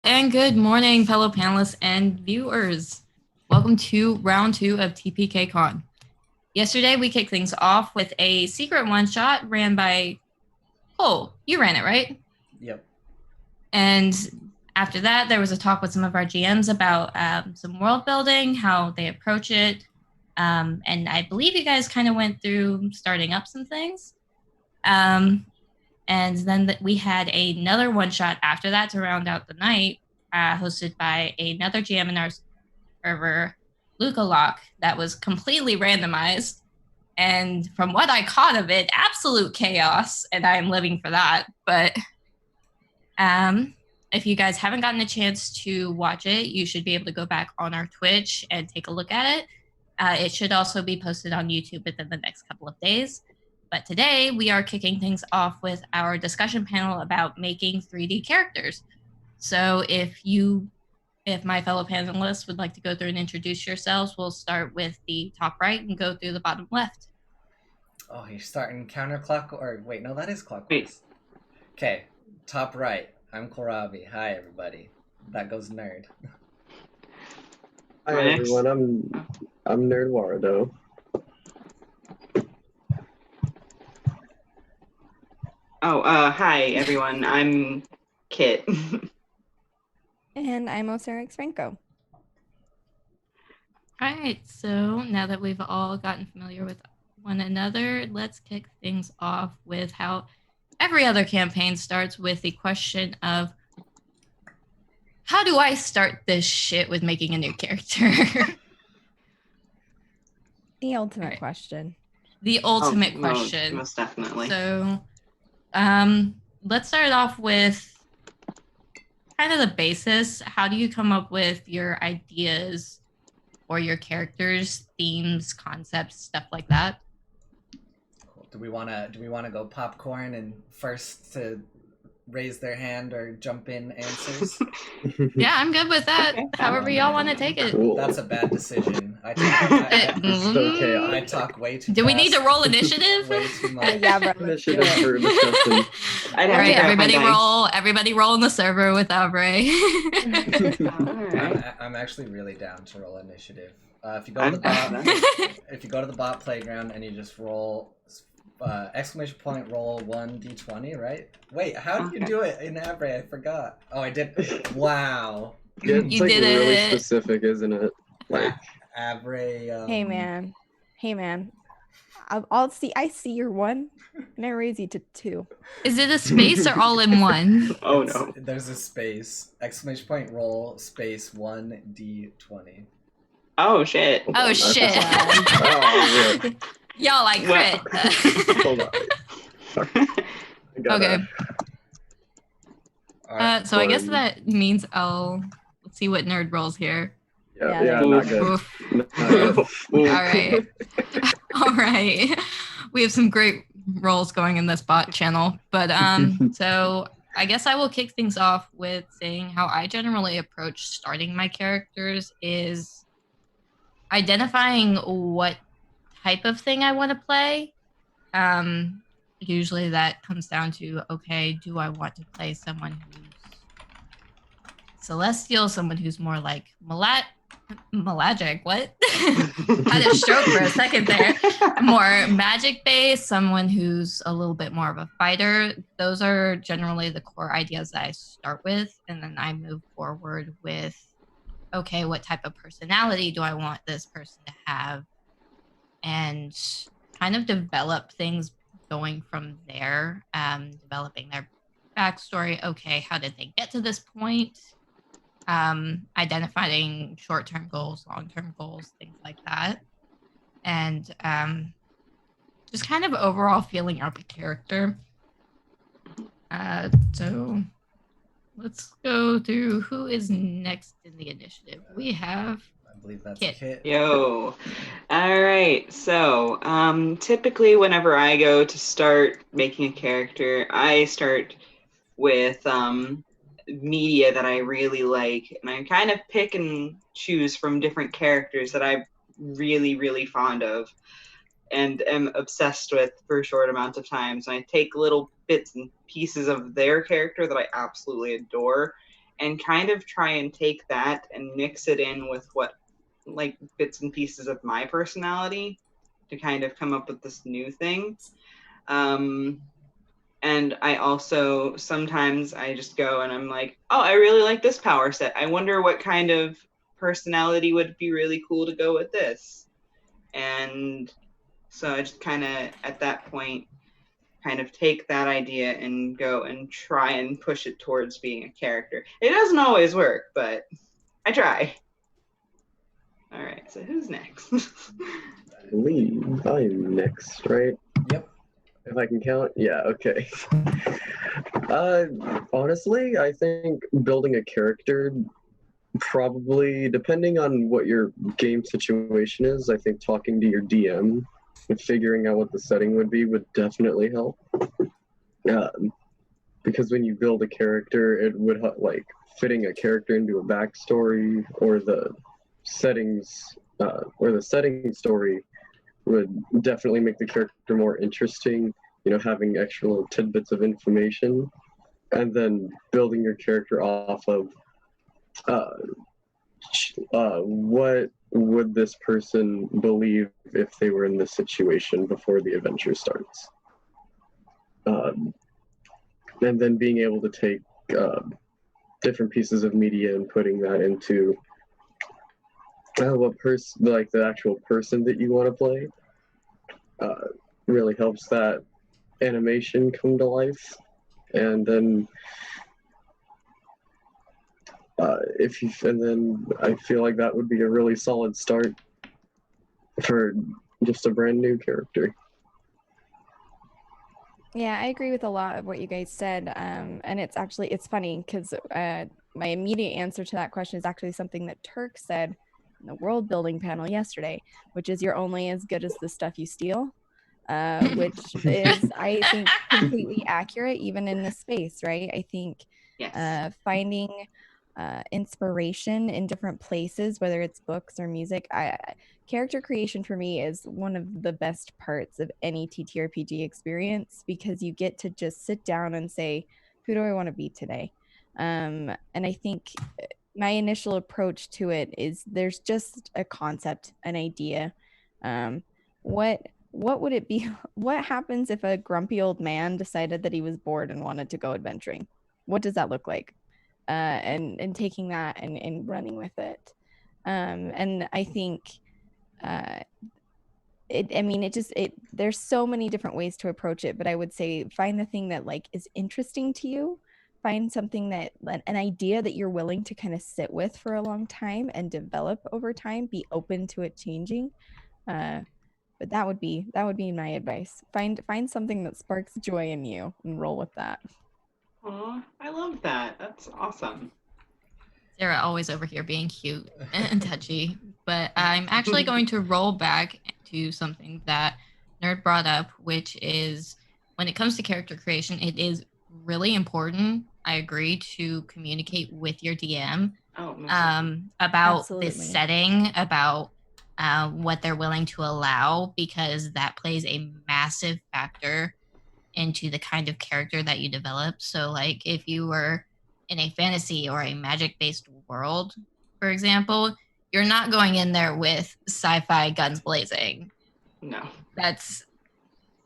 And good morning, fellow panelists and viewers. Welcome to round 2 of TPKCON. Yesterday, we kicked things off with a secret one-shot ran by Cole. You ran it, right? Yep. And after that, there was a talk with some of our GMs about some world building, how they approach it. And I believe you guys kind of went through starting up some things. And then we had another one-shot after that to round out the night, hosted by another GM in our server, Luca Locke, that was completely randomized. And from what I caught of it, absolute chaos, and I am living for that. But if you guys haven't gotten a chance to watch it, you should be able to go back on our Twitch and take a look at it. It should also be posted on YouTube within the next couple of days. But today we are kicking things off with our discussion panel about making 3D characters. So if my fellow panelists would like to go through and introduce yourselves, we'll start with the top right and go through the bottom left. Oh, you're starting counterclock, or wait, no, that is clockwise. Okay, top right. I'm Cohlrabi. Hi, everybody. That goes nerd. Hi everyone. I'm NerdWarudo. Hi everyone. I'm Kit. And I'm Osirix Franco. All right, so now that we've all gotten familiar with one another, let's kick things off with how every other campaign starts, with the question of, how do I start this shit with making a new character? The ultimate question. The ultimate question. Most definitely. So, let's start off with kind of the basis. How do you come up with your ideas or your characters, themes, concepts, stuff like that? Cool. Do we wanna go popcorn and first to raise their hand or jump in answers? Yeah, I'm good with that. Okay. However y'all want to take it. Cool. That's a bad decision. I talk way too Do fast. We need to roll initiative? Way too much. Yeah, bro. Initiative for discussion. All right, everybody roll in the server with Aubrey. I'm actually really down to roll initiative. If you go to the bot playground and you just roll exclamation point roll 1d20, right? Wait, how do you do it in Aubrey? I forgot. Oh, I did. Wow. It's You did really it. specific, isn't it? Like Aubrey. Hey man. I'll see. I see your 1, and I raise you to 2. Is it a space or all in one? Oh no. There's a space. Exclamation point roll space 1d20. Oh shit. Oh shit. oh, yeah. Y'all like crit. Hold on. Okay. Right. So I guess that means let's see what nerd rolls here. Yeah, not good. All right. All right. We have some great rolls going in this bot channel. But so I guess I will kick things off with saying how I generally approach starting my characters is identifying what type of thing I want to play. Usually that comes down to, okay, do I want to play someone who's celestial, someone who's more like Malagic, what? I had a stroke for a second there. More magic based, someone who's a little bit more of a fighter. Those are generally the core ideas that I start with, and then I move forward with, okay, what type of personality do I want this person to have? And kind of develop things going from there, developing their backstory. Okay, how did they get to this point? Identifying short-term goals, long-term goals, things like that. And just kind of overall feeling out the character. So let's go through who is next in the initiative. We have, I believe that's Kit. Yo. All right. So, typically whenever I go to start making a character, I start with media that I really like, and I kind of pick and choose from different characters that I'm really, really fond of and am obsessed with for short amounts of time. So I take little bits and pieces of their character that I absolutely adore and kind of try and take that and mix it in with what like bits and pieces of my personality to kind of come up with this new thing. And I also, sometimes I just go and I'm like, oh, I really like this power set. I wonder what kind of personality would be really cool to go with this. And so I just kind of, at that point, kind of take that idea and go and try and push it towards being a character. It doesn't always work, but I try. All right, so who's next? I believe I'm next, right? Yep. If I can count? Yeah, okay. Honestly, I think building a character, probably, depending on what your game situation is, I think talking to your DM and figuring out what the setting would be would definitely help. Because when you build a character, it would like fitting a character into a backstory or the settings or the setting story would definitely make the character more interesting, you know, having extra little tidbits of information, and then building your character off of what would this person believe if they were in this situation before the adventure starts. And then being able to take different pieces of media and putting that into like the actual person that you want to play really helps that animation come to life. And then and then I feel like that would be a really solid start for just a brand new character. Yeah, I agree with a lot of what you guys said. And it's funny because my immediate answer to that question is actually something that Turk said in the world building panel yesterday, which is you're only as good as the stuff you steal, which is, I think, completely accurate even in this space, right? I think Yes. finding inspiration in different places, whether it's books or music, character creation for me is one of the best parts of any TTRPG experience, because you get to just sit down and say, who do I want to be today? And I think my initial approach to it is there's just a concept, an idea. What would it be? What happens if a grumpy old man decided that he was bored and wanted to go adventuring? What does that look like? And taking that and running with it. And I think there's so many different ways to approach it, but I would say find the thing that like is interesting to you. Find something an idea that you're willing to kind of sit with for a long time and develop over time. Be open to it changing. But that would be my advice. Find something that sparks joy in you and roll with that. Aw, I love that. That's awesome. Sarah always over here being cute and touchy, but I'm actually going to roll back to something that Nerd brought up, which is when it comes to character creation, it is really important, I agree, to communicate with your DM about Absolutely. this setting, about what they're willing to allow, because that plays a massive factor into the kind of character that you develop. So like if you were in a fantasy or a magic-based world, for example, you're not going in there with sci-fi guns blazing. No.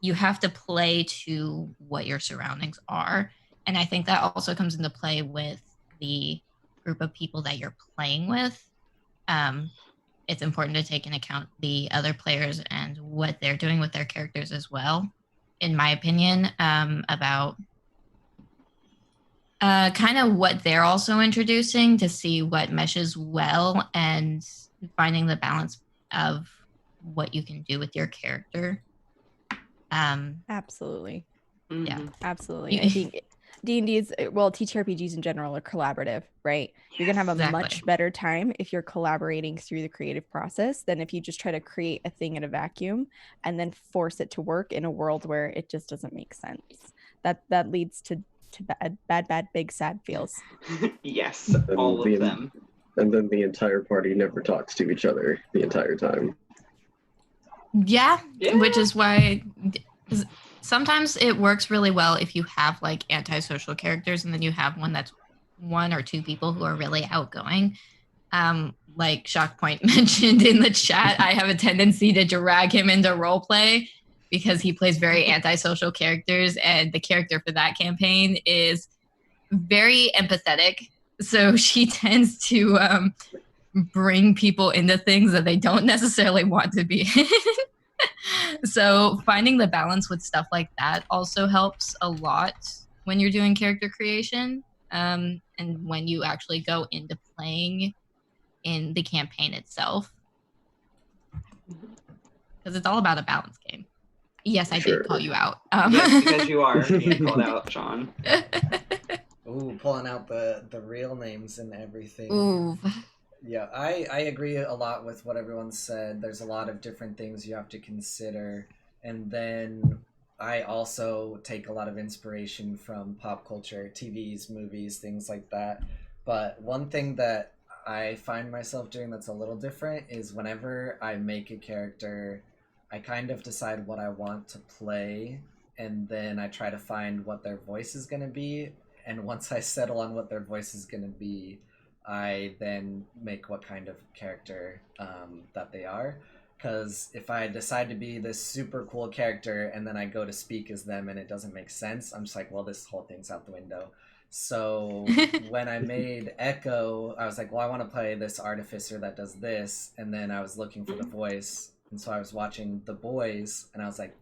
You have to play to what your surroundings are. And I think that also comes into play with the group of people that you're playing with. It's important to take into account the other players and what they're doing with their characters as well, in my opinion, about kind of what they're also introducing to see what meshes well and finding the balance of what you can do with your character. Absolutely. Yeah. Absolutely. I think D&D's, well, TTRPGs in general are collaborative, right? You're going to have a much better time if you're collaborating through the creative process than if you just try to create a thing in a vacuum and then force it to work in a world where it just doesn't make sense. That leads to bad, big, sad feels. Yes, all of them. And then the entire party never talks to each other the entire time. Yeah, which is why sometimes it works really well if you have like antisocial characters and then you have one that's one or two people who are really outgoing. Like Shockpoint mentioned in the chat, I have a tendency to drag him into roleplay because he plays very antisocial characters, and the character for that campaign is very empathetic. So she tends to bring people into things that they don't necessarily want to be in. So finding the balance with stuff like that also helps a lot when you're doing character creation, and when you actually go into playing in the campaign itself, because it's all about a balance game. Yes, I did call you out. Yes, because you are being called out, Sean. Ooh, pulling out the real names and everything. Ooh. Yeah, I agree a lot with what everyone said. There's a lot of different things you have to consider. And then I also take a lot of inspiration from pop culture, TVs, movies, things like that. But one thing that I find myself doing that's a little different is whenever I make a character, I kind of decide what I want to play, and then I try to find what their voice is going to be. And once I settle on what their voice is going to be, I then make what kind of character that they are. Because if I decide to be this super cool character and then I go to speak as them and it doesn't make sense, I'm just like, well, this whole thing's out the window. So when I made Echo, I was like, well, I want to play this artificer that does this. And then I was looking for the voice. And so I was watching The Boys and I was like,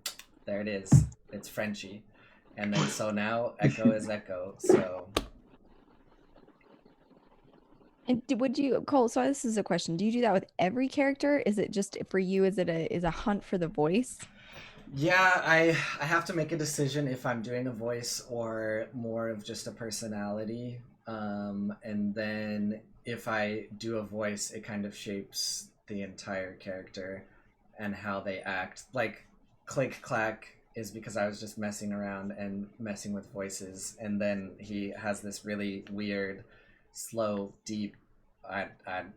there it is. It's Frenchie. And then so now Echo is Echo. So... And would you, Cole? So this is a question. Do you do that with every character? Is it just for you? Is it a hunt for the voice? Yeah, I have to make a decision if I'm doing a voice or more of just a personality. And then if I do a voice, it kind of shapes the entire character and how they act. Like Click Clack is because I was just messing around and messing with voices, and then he has this really weird, slow, deep, I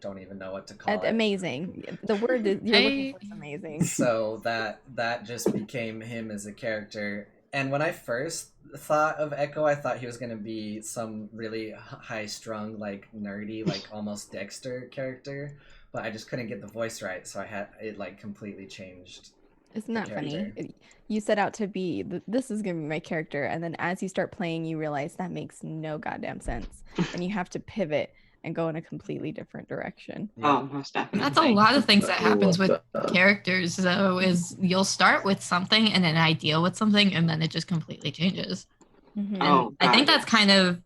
don't even know what to call it. Amazing. The word that you're looking for is amazing. So that just became him as a character. And when I first thought of Echo, I thought he was going to be some really high-strung, like nerdy, like almost Dexter character, but I just couldn't get the voice right, so I had it like completely changed. Isn't that funny? You set out to be, this is going to be my character, and then as you start playing, you realize that makes no goddamn sense, and you have to pivot and go in a completely different direction. Oh, most definitely. That's a lot of things that happens with characters, though, is you'll start with something and an idea with something, and then it just completely changes. Mm-hmm. And I think that's kind of,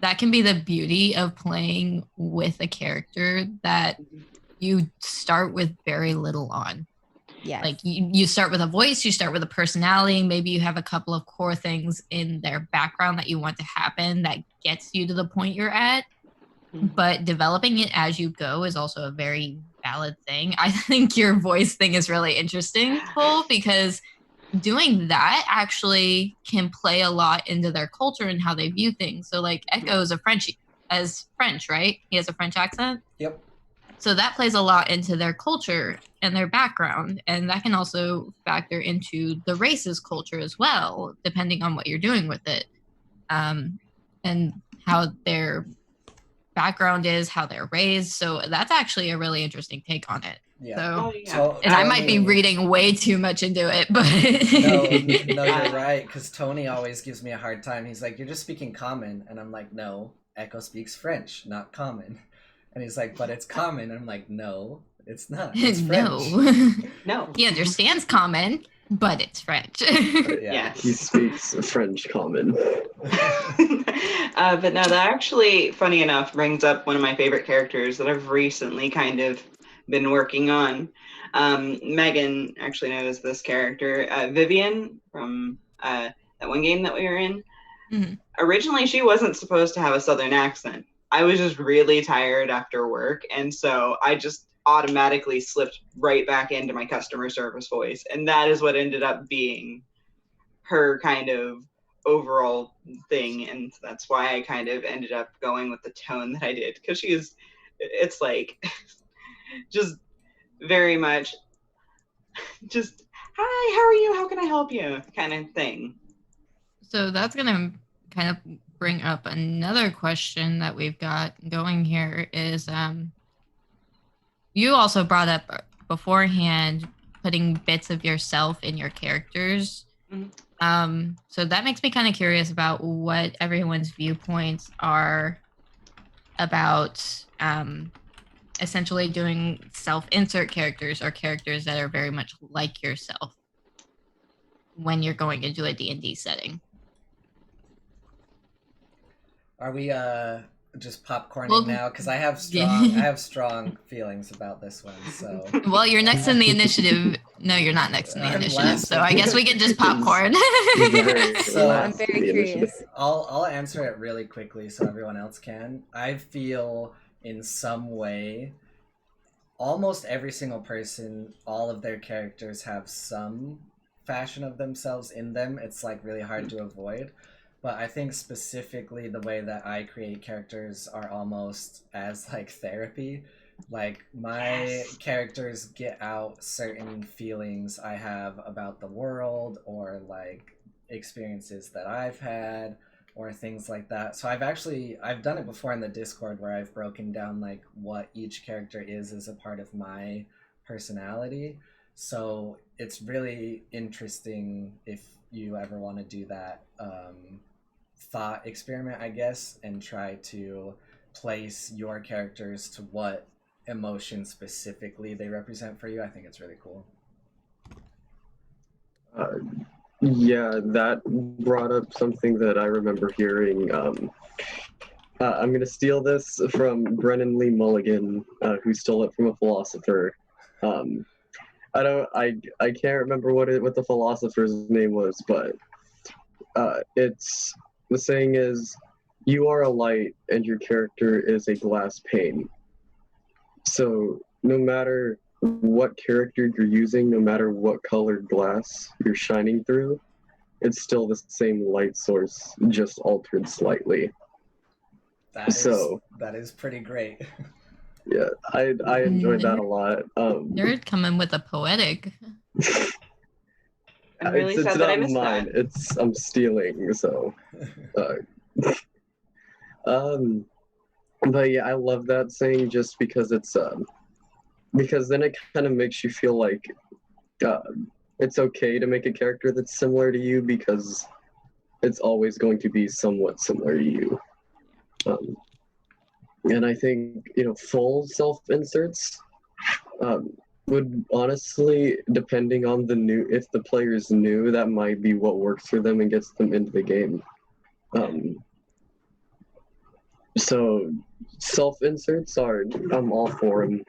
that can be the beauty of playing with a character that you start with very little on. Yeah. Like you start with a voice, you start with a personality, maybe you have a couple of core things in their background that you want to happen that gets you to the point you're at. But developing it as you go is also a very valid thing. I think your voice thing is really interesting, Cole, because doing that actually can play a lot into their culture and how they view things. So like Echo is French, right? He has a French accent. Yep. So that plays a lot into their culture and their background. And that can also factor into the race's culture as well, depending on what you're doing with it. And how their background is, how they're raised. So that's actually a really interesting take on it. Yeah. So, and I might be reading way too much into it, but no, you're right. Because Tony always gives me a hard time. He's like, "You're just speaking common," and I'm like, "No, Echo speaks French, not common." And he's like, "But it's common." And I'm like, "No, it's not. It's French." No. He understands common, but it's French. Yes. He speaks French common. But no, that actually, funny enough, brings up one of my favorite characters that I've recently kind of been working on. Megan actually knows this character, Vivian from that one game that we were in. Mm-hmm. Originally, she wasn't supposed to have a Southern accent. I was just really tired after work, and so I just automatically slipped right back into my customer service voice, and that is what ended up being her kind of overall thing, and that's why I kind of ended up going with the tone that I did, because it's like just very much just, hi, how are you, how can I help you kind of thing. So that's gonna kind of bring up another question that we've got going here is you also brought up beforehand putting bits of yourself in your characters. So that makes me kind of curious about what everyone's viewpoints are about essentially doing self-insert characters or characters that are very much like yourself when you're going into a D&D setting. Are we just popcorning now? Because I have strong feelings about this one. So well, you're next in the initiative. No, you're not next in the initiative. So I guess we can just popcorn. So I'm very curious. I'll answer it really quickly so everyone else can. I feel in some way almost every single person, all of their characters have some fashion of themselves in them. It's like really hard to avoid. But I think specifically the way that I create characters are almost as like therapy. Like my characters get out certain feelings I have about the world or like experiences that I've had or things like that. So I've done it before in the Discord where I've broken down like what each character is as a part of my personality. So it's really interesting if you ever want to do that thought experiment, I guess, and try to place your characters to what emotion specifically they represent for you. I think it's really cool. Yeah, that brought up something that I remember hearing. I'm going to steal this from Brennan Lee Mulligan, who stole it from a philosopher. I can't remember what the philosopher's name was, but the saying is, you are a light and your character is a glass pane. So no matter what character you're using, no matter what colored glass you're shining through, it's still the same light source, just altered slightly. That is pretty great. Yeah, I enjoyed that a lot. Nerd coming with a poetic. I'm really it's sad that I missed mine. That. I'm stealing, so. But yeah, I love that saying just because because then it kind of makes you feel like it's okay to make a character that's similar to you because it's always going to be somewhat similar to you. And I think, full self-inserts would honestly, depending on if the player's new, that might be what works for them and gets them into the game. So self-inserts I'm all for them.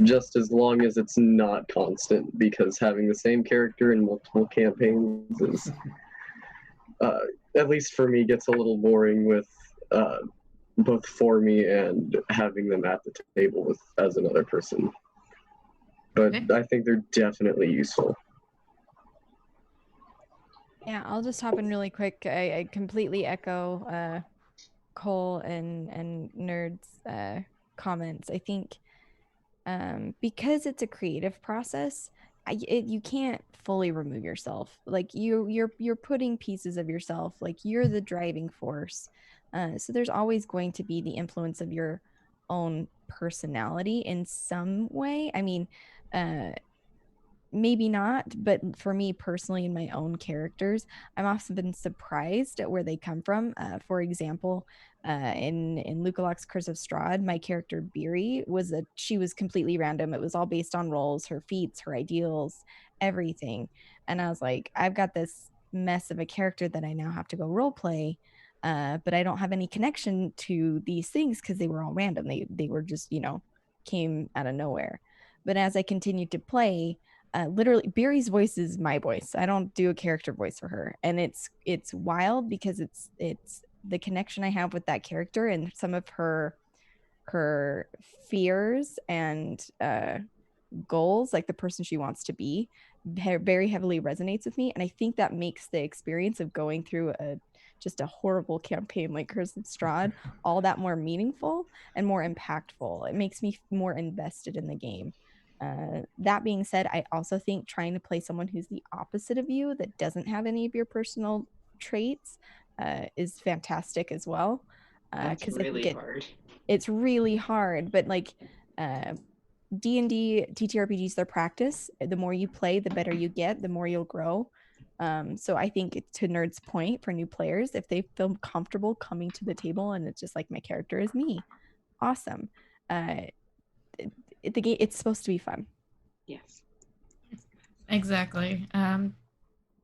Just as long as it's not constant, because having the same character in multiple campaigns is, at least for me, gets a little boring with both for me and having them at the table as another person. But okay. I think they're definitely useful. Yeah, I'll just hop in really quick. I completely echo Cole and Nerd's comments. I think because it's a creative process, you can't fully remove yourself. Like you're putting pieces of yourself. Like you're the driving force. So there's always going to be the influence of your own personality in some way. I mean, maybe not, but for me personally, in my own characters, I've often been surprised at where they come from. For example, in Lukalok's Curse of Strahd, my character Beery she was completely random. It was all based on roles, her feats, her ideals, everything. And I was like, I've got this mess of a character that I now have to go role play, but I don't have any connection to these things because they were all random. They were just, came out of nowhere. But as I continued to play, literally Beery's voice is my voice. I don't do a character voice for her, and it's wild because it's the connection I have with that character and some of her fears and goals, like the person she wants to be, very heavily resonates with me. And I think that makes the experience of going through just a horrible campaign like Curse of Strahd all that more meaningful and more impactful. It makes me more invested in the game. That being said, I also think trying to play someone who's the opposite of you, that doesn't have any of your personal traits, is fantastic as well. That's really hard. It's really hard, but like D&D TTRPGs, they're practice. The more you play, the better you get, the more you'll grow. So I think, to Nerd's point, for new players, if they feel comfortable coming to the table and it's just like, my character is me, awesome. The game, it's supposed to be fun. Yes. Exactly.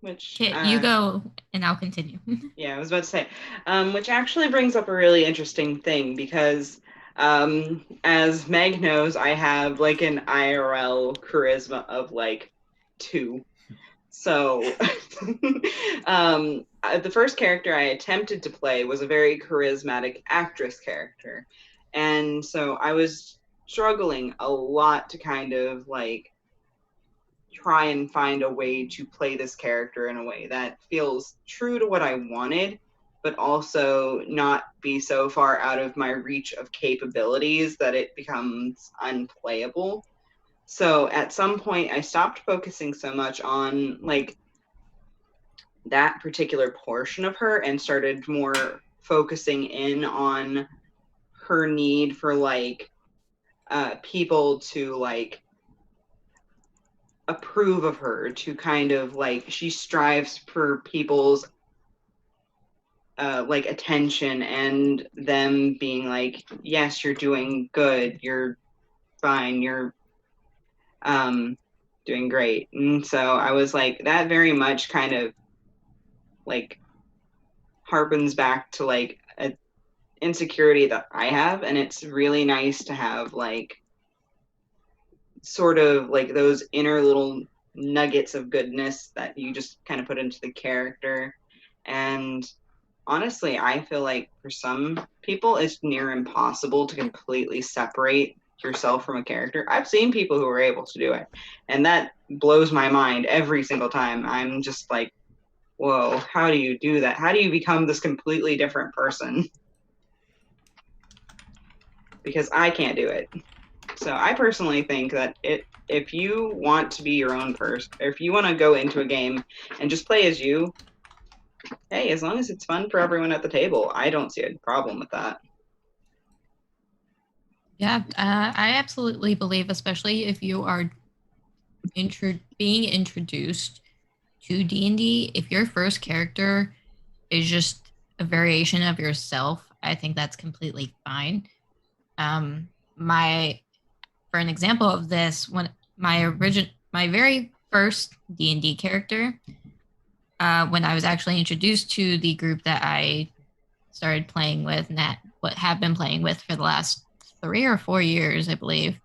Which Kit, you go and I'll continue. Yeah, I was about to say, which actually brings up a really interesting thing, because as Meg knows, I have like an IRL charisma of like 2. So the first character I attempted to play was a very charismatic actress character. And so I was struggling a lot to kind of like try and find a way to play this character in a way that feels true to what I wanted, but also not be so far out of my reach of capabilities that it becomes unplayable. So at some point I stopped focusing so much on like that particular portion of her and started more focusing in on her need for like people to like approve of her, to kind of like, she strives for people's like attention and them being like, yes, you're doing good, you're fine, you're doing great. And so I was like, that very much kind of like harpens back to like an insecurity that I have, and it's really nice to have like sort of like those inner little nuggets of goodness that you just kind of put into the character. And honestly, I feel like for some people it's near impossible to completely separate yourself from a character. I've seen people who are able to do it, and that blows my mind every single time. I'm just like, whoa, how do you do that? How do you become this completely different person? Because I can't do it. So I personally think that if you want to be your own person, or if you want to go into a game and just play as you, hey, as long as it's fun for everyone at the table, I don't see a problem with that. Yeah, I absolutely believe, especially if you are being introduced to D&D, if your first character is just a variation of yourself, I think that's completely fine. For an example of this, when my very first D&D character, when I was actually introduced to the group that I started playing with, and have been playing with for the last 3 or 4 years, I believe.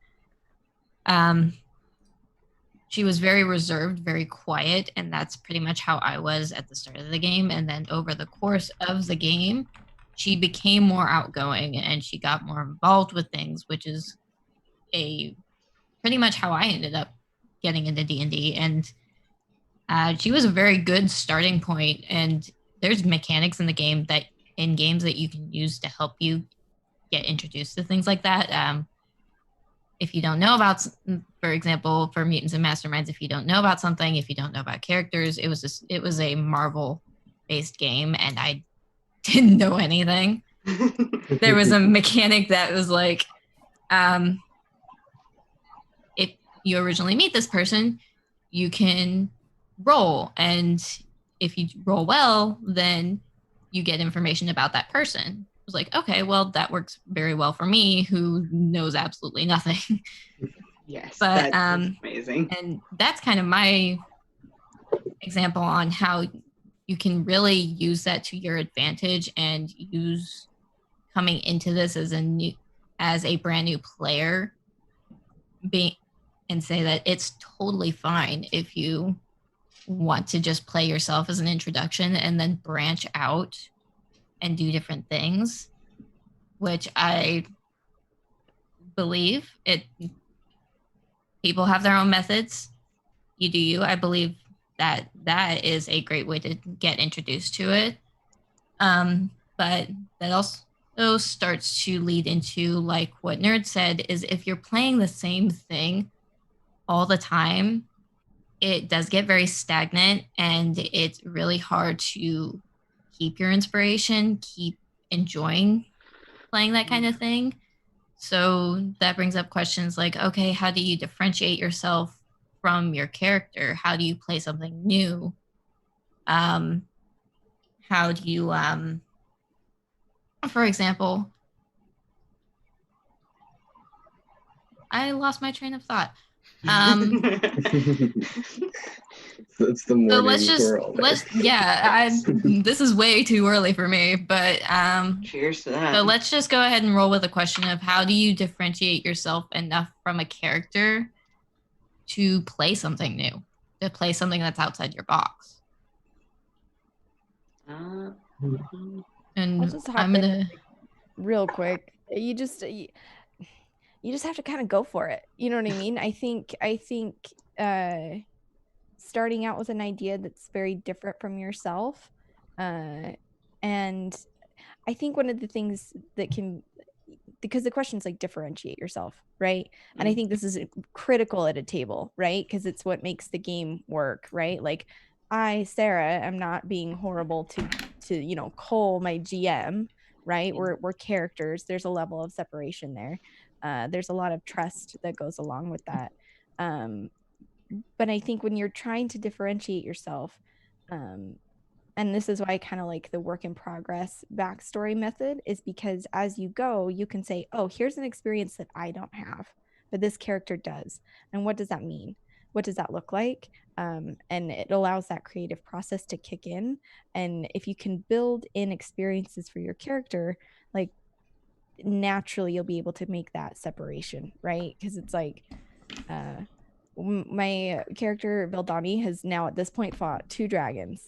She was very reserved, very quiet, and that's pretty much how I was at the start of the game. And then over the course of the game, she became more outgoing and she got more involved with things, which is pretty much how I ended up getting into D&D. And she was a very good starting point. And there's mechanics in the game games that you can use to help you get introduced to things like that. If you don't know about, for example, for Mutants and Masterminds, if you don't know about something, if you don't know about characters, it was a Marvel-based game, and I didn't know anything. There was a mechanic that was like, if you originally meet this person, you can roll, and if you roll well, then you get information about that person. Was like, okay, well, that works very well for me, who knows absolutely nothing. Yes, but that's amazing. And that's kind of my example on how you can really use that to your advantage and use coming into this as a brand new player, and say that it's totally fine if you want to just play yourself as an introduction and then branch out and do different things, which I believe people have their own methods. You do you. I believe that is a great way to get introduced to it. But that also starts to lead into, like what Nerd said, is if you're playing the same thing all the time, it does get very stagnant and it's really hard to keep your inspiration, keep enjoying playing that kind of thing. So that brings up questions like, okay, how do you differentiate yourself from your character? How do you play something new? How do you, for example, I lost my train of thought. It's the morning. So this is way too early for me, but cheers to that. so let's just go ahead and roll with the question of how do you differentiate yourself enough from a character to play something new, to play something that's outside your box. And I'll just hop in real quick. You just have to kind of go for it. You know what I mean? I think starting out with an idea that's very different from yourself, and I think one of the things that can, because the question's like differentiate yourself, right? And I think this is critical at a table, right? Because it's what makes the game work, right? Like I, Sarah, am not being horrible to Cole, my GM, right? We're characters. There's a level of separation there. There's a lot of trust that goes along with that. But I think when you're trying to differentiate yourself, and this is why I kind of like the work in progress backstory method, is because as you go, you can say, oh, here's an experience that I don't have, but this character does. And what does that mean? What does that look like? And it allows that creative process to kick in. And if you can build in experiences for your character, like naturally you'll be able to make that separation, right? Because it's like my character Vildani has now at this point fought 2 dragons.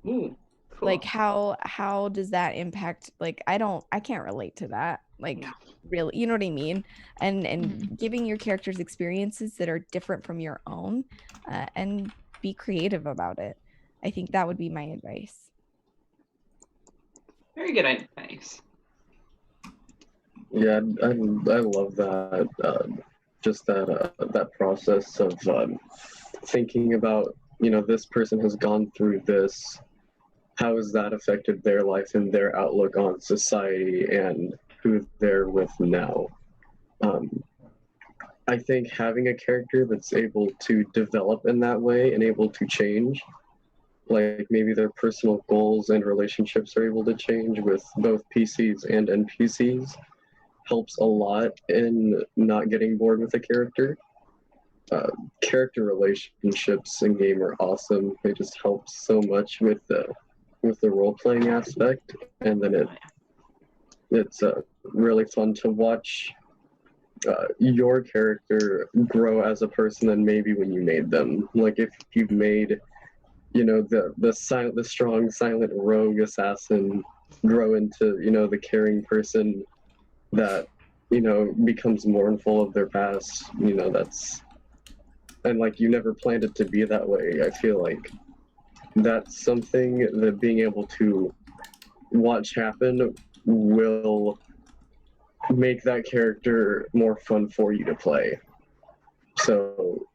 Ooh, cool. Like how does that impact? Like I can't relate to that, like really, you know what I mean? And giving your characters experiences that are different from your own, and be creative about it. I think that would be my advice. Very good advice. Yeah, I love that. Just that process of thinking about, this person has gone through this. How has that affected their life and their outlook on society and who they're with now? I think having a character that's able to develop in that way and able to change, like maybe their personal goals and relationships are able to change with both PCs and NPCs, helps a lot in not getting bored with a character. Character relationships in game are awesome. They just help so much with the role-playing aspect, and then it's really fun to watch your character grow as a person than maybe when you made them. Like if you made, the strong silent rogue assassin grow into, the caring person that, becomes mournful of their past, and like you never planned it to be that way. I feel like that's something that being able to watch happen will make that character more fun for you to play. So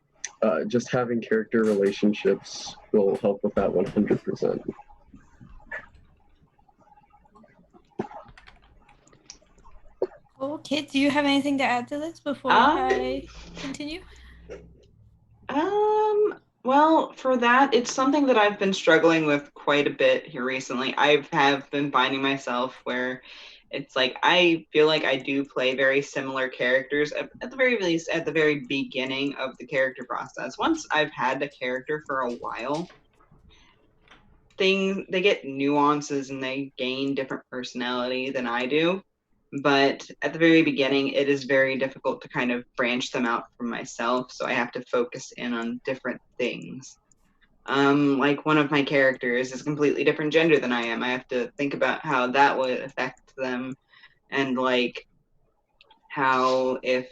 just having character relationships will help with that 100%. Cool. Kit, do you have anything to add to this before I continue? Well, for that, it's something that I've been struggling with quite a bit here recently. I have been finding myself where it's like I feel like I do play very similar characters at the very least at the very beginning of the character process. Once I've had the character for a while, they get nuances and they gain different personality than I do. But at the very beginning, it is very difficult to kind of branch them out from myself, so I have to focus in on different things. Like one of my characters is a completely different gender than I am. I have to think about how that would affect them, and like how if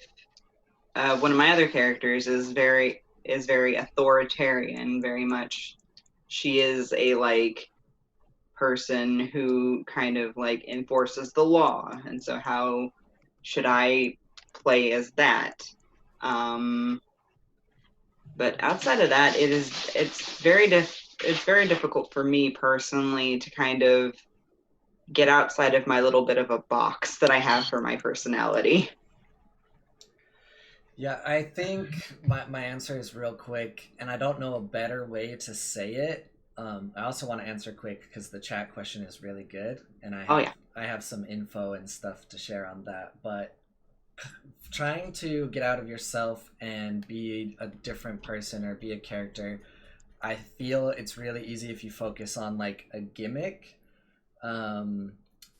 one of my other characters is very authoritarian, very much. She is a person who kind of enforces the law, and so how should I play as that? But outside of that, it's very it's very difficult for me personally to kind of get outside of my little bit of a box that I have for my personality. Yeah, I think my answer is real quick, and I don't know a better way to say it. I also want to answer quick because the chat question is really good, and I have some info and stuff to share on that. But trying to get out of yourself and be a different person or be a character, I feel it's really easy if you focus on like a gimmick,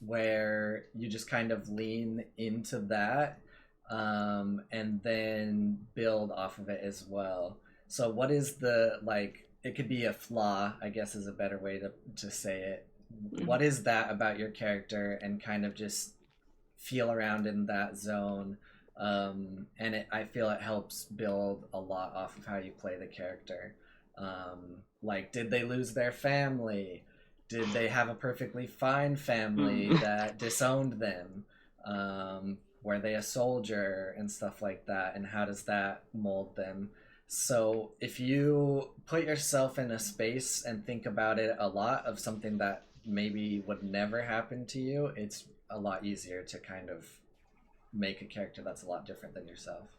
where you just kind of lean into that, and then build off of it as well. So what is the, like, it could be a flaw, I guess is a better way to say it. What is that about your character, and kind of just feel around in that zone. And I feel it helps build a lot off of how you play the character. Like, did they lose their family? Did they have a perfectly fine family that disowned them? Were they a soldier and stuff like that? And how does that mold them? So if you put yourself in a space and think about it a lot of something that maybe would never happen to you, it's a lot easier to kind of make a character that's a lot different than yourself.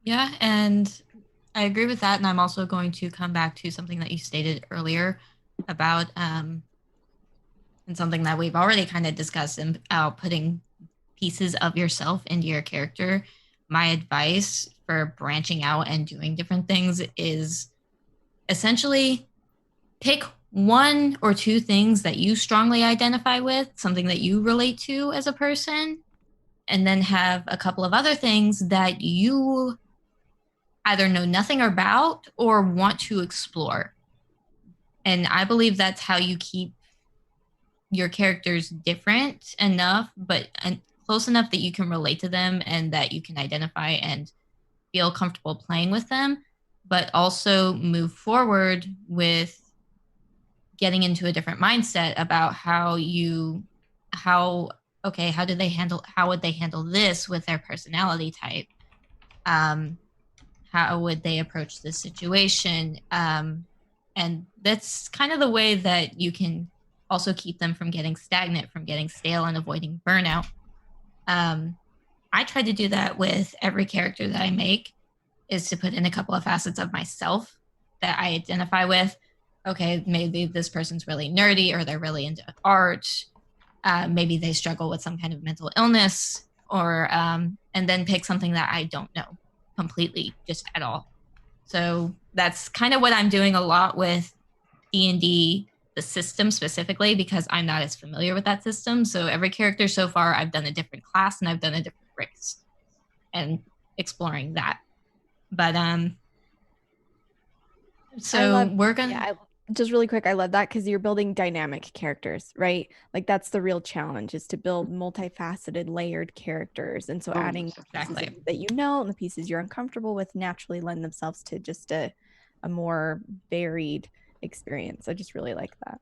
Yeah, and I agree with that. And I'm also going to come back to something that you stated earlier about, and something that we've already kind of discussed, about putting pieces of yourself into your character. My advice for branching out and doing different things is essentially pick one or two things that you strongly identify with, something that you relate to as a person, and then have a couple of other things that you either know nothing about or want to explore. And I believe that's how you keep your characters different enough, but close enough that you can relate to them and that you can identify and feel comfortable playing with them, but also move forward with getting into a different mindset about how would they handle this with their personality type? How would they approach this situation? And that's kind of the way that you can also keep them from getting stagnant, from getting stale, and avoiding burnout. I try to do that with every character that I make, is to put in a couple of facets of myself that I identify with. Okay, maybe this person's really nerdy, or they're really into art. Maybe they struggle with some kind of mental illness, or and then pick something that I don't know completely, just at all. So that's kind of what I'm doing a lot with D&D, the system specifically, because I'm not as familiar with that system. So every character so far, I've done a different class and I've done a different race, and exploring that. But we're gonna just really quick, I love that, because you're building dynamic characters, right? Like, that's the real challenge, is to build multifaceted, layered characters. And so adding pieces that you know and the pieces you're uncomfortable with naturally lend themselves to just a more varied experience. I just really like that.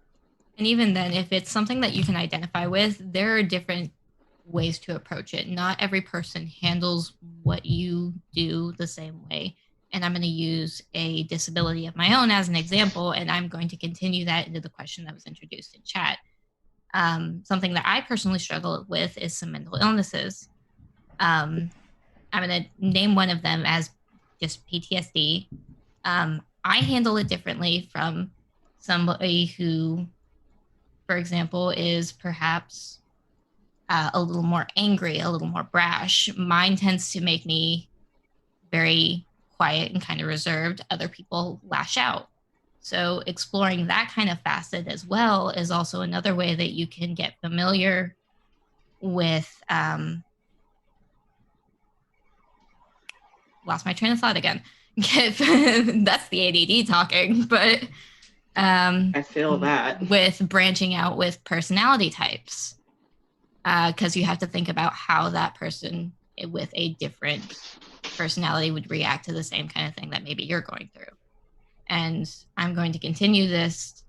And even then, if it's something that you can identify with, there are different ways to approach it. Not every person handles what you do the same way. And I'm going to use a disability of my own as an example, and I'm going to continue that into the question that was introduced in chat. Something that I personally struggle with is some mental illnesses. I'm going to name one of them as just PTSD. I handle it differently from somebody who, for example, is perhaps a little more angry, a little more brash. Mine tends to make me very quiet and kind of reserved. Other people lash out. So exploring that kind of facet as well is also another way that you can get familiar with, lost my train of thought again. That's the ADD talking, but I feel that. With branching out with personality types, because you have to think about how that person with a different personality would react to the same kind of thing that maybe you're going through. And I'm going to continue this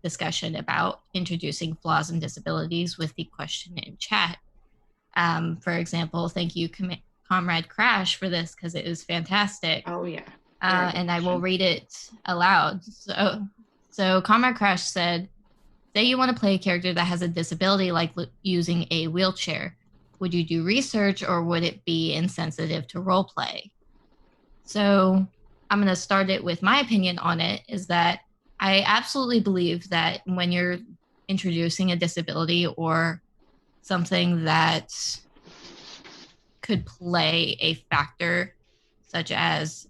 discussion about introducing flaws and disabilities with the question in chat. For example, thank you, Comrade Crash, for this, because it is fantastic. Oh, yeah. and I will read it aloud. So Comrade Crash said, say you want to play a character that has a disability, like using a wheelchair. Would you do research or would it be insensitive to role play? So I'm going to start it with my opinion on it, is that I absolutely believe that when you're introducing a disability or something that could play a factor, such as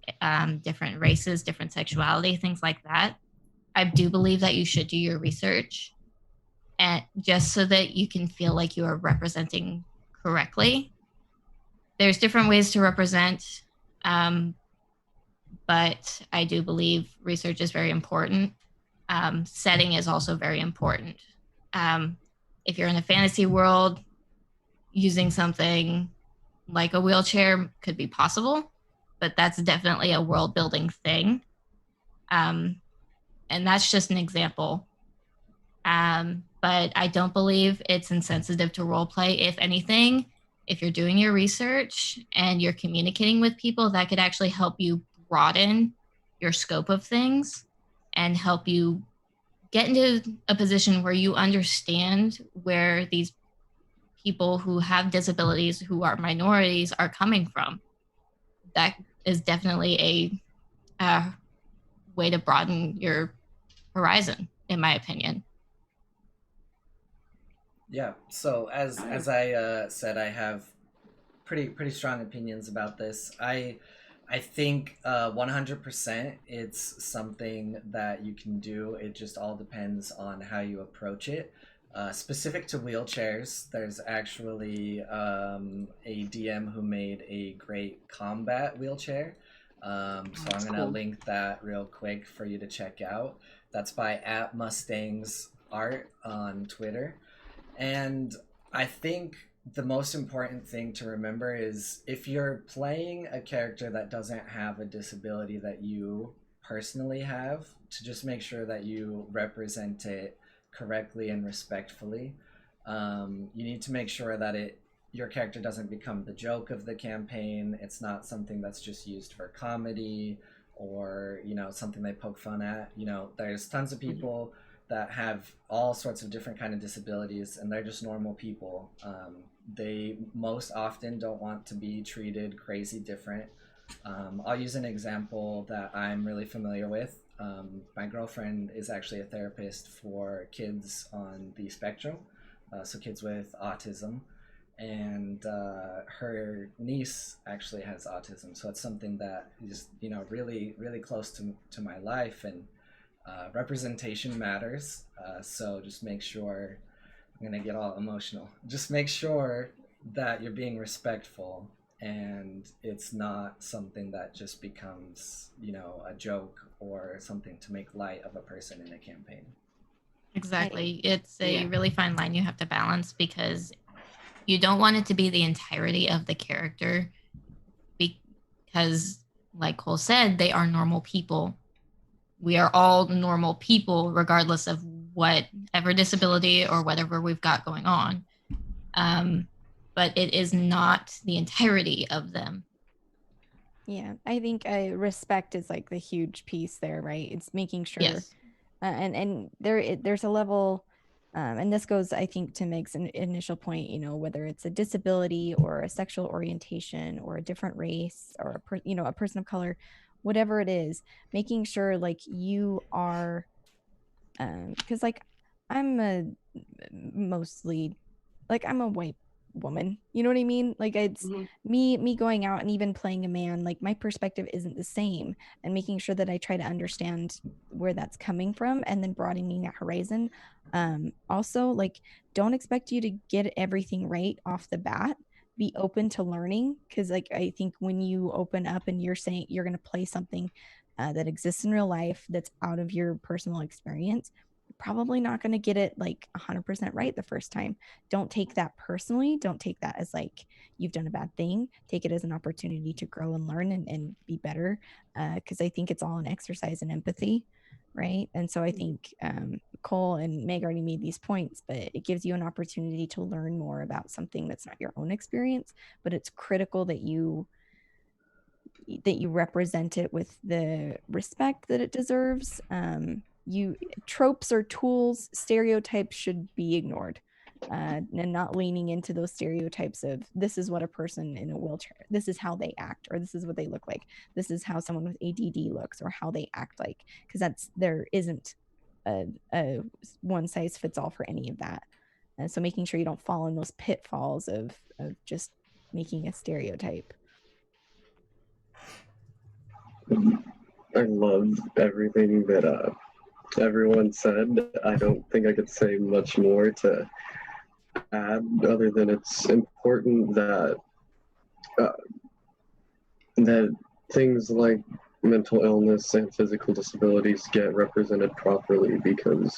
different races, different sexuality, things like that, I do believe that you should do your research, and just so that you can feel like you are representing correctly. There's different ways to represent, but I do believe research is very important. Setting is also very important. If you're in a fantasy world, using something like a wheelchair could be possible, but that's definitely a world building thing. And that's just an example. But I don't believe it's insensitive to role play. If anything, if you're doing your research and you're communicating with people, that could actually help you broaden your scope of things and help you get into a position where you understand where these people who have disabilities, who are minorities, are coming from. That is definitely a way to broaden your horizon, in my opinion. Yeah. So as I said, I have pretty strong opinions about this. I think 100% it's something that you can do. It just all depends on how you approach it. Specific to wheelchairs, there's actually a DM who made a great combat wheelchair. So I'm gonna link that real quick for you to check out. That's by @Mustangs Art on Twitter. And I think the most important thing to remember is if you're playing a character that doesn't have a disability that you personally have, to just make sure that you represent it correctly and respectfully. You need to make sure that your character doesn't become the joke of the campaign. It's not something that's just used for comedy or, something they poke fun at. There's tons of people that have all sorts of different kind of disabilities, and they're just normal people. They most often don't want to be treated crazy different. I'll use an example that I'm really familiar with. My girlfriend is actually a therapist for kids on the spectrum, so kids with autism, and her niece actually has autism. So it's something that is, really, really close to my life, and representation matters. So just make sure, I'm gonna get all emotional. Just make sure that you're being respectful and it's not something that just becomes, a joke or something to make light of a person in a campaign. Exactly. It's a really fine line you have to balance, because you don't want it to be the entirety of the character, because like Cole said, they are normal people. We are all normal people, regardless of whatever disability or whatever we've got going on. But it is not the entirety of them. Yeah, I think respect is like the huge piece there, right? It's making sure, yes. And there's a level, and this goes, I think, to Meg's initial point. Whether it's a disability or a sexual orientation or a different race or a person of color, whatever it is, making sure like you are, because like I'm mostly I'm a white woman, you know what I mean? Like it's me going out and even playing a man, like my perspective isn't the same, and making sure that I try to understand where that's coming from and then broadening that horizon. Also, like, don't expect you to get everything right off the bat. Be open to learning, because like I think when you open up and you're saying you're going to play something that exists in real life that's out of your personal experience, probably not going to get it like 100% right the first time. Don't take that personally. Don't take that as like you've done a bad thing. Take it as an opportunity to grow and learn and be better, because I think it's all an exercise in empathy, right? And so I think Cole and Meg already made these points, but it gives you an opportunity to learn more about something that's not your own experience, but it's critical that you that you represent it with the respect that it deserves. Tropes or tools, stereotypes should be ignored, and not leaning into those stereotypes of this is what a person in a wheelchair, this is how they act, or this is what they look like, this is how someone with ADD looks, or how they act like, because there isn't a one size fits all for any of that. And so making sure you don't fall in those pitfalls of just making a stereotype. I love everything that everyone said. I don't think I could say much more to add other than it's important that that things like mental illness and physical disabilities get represented properly, because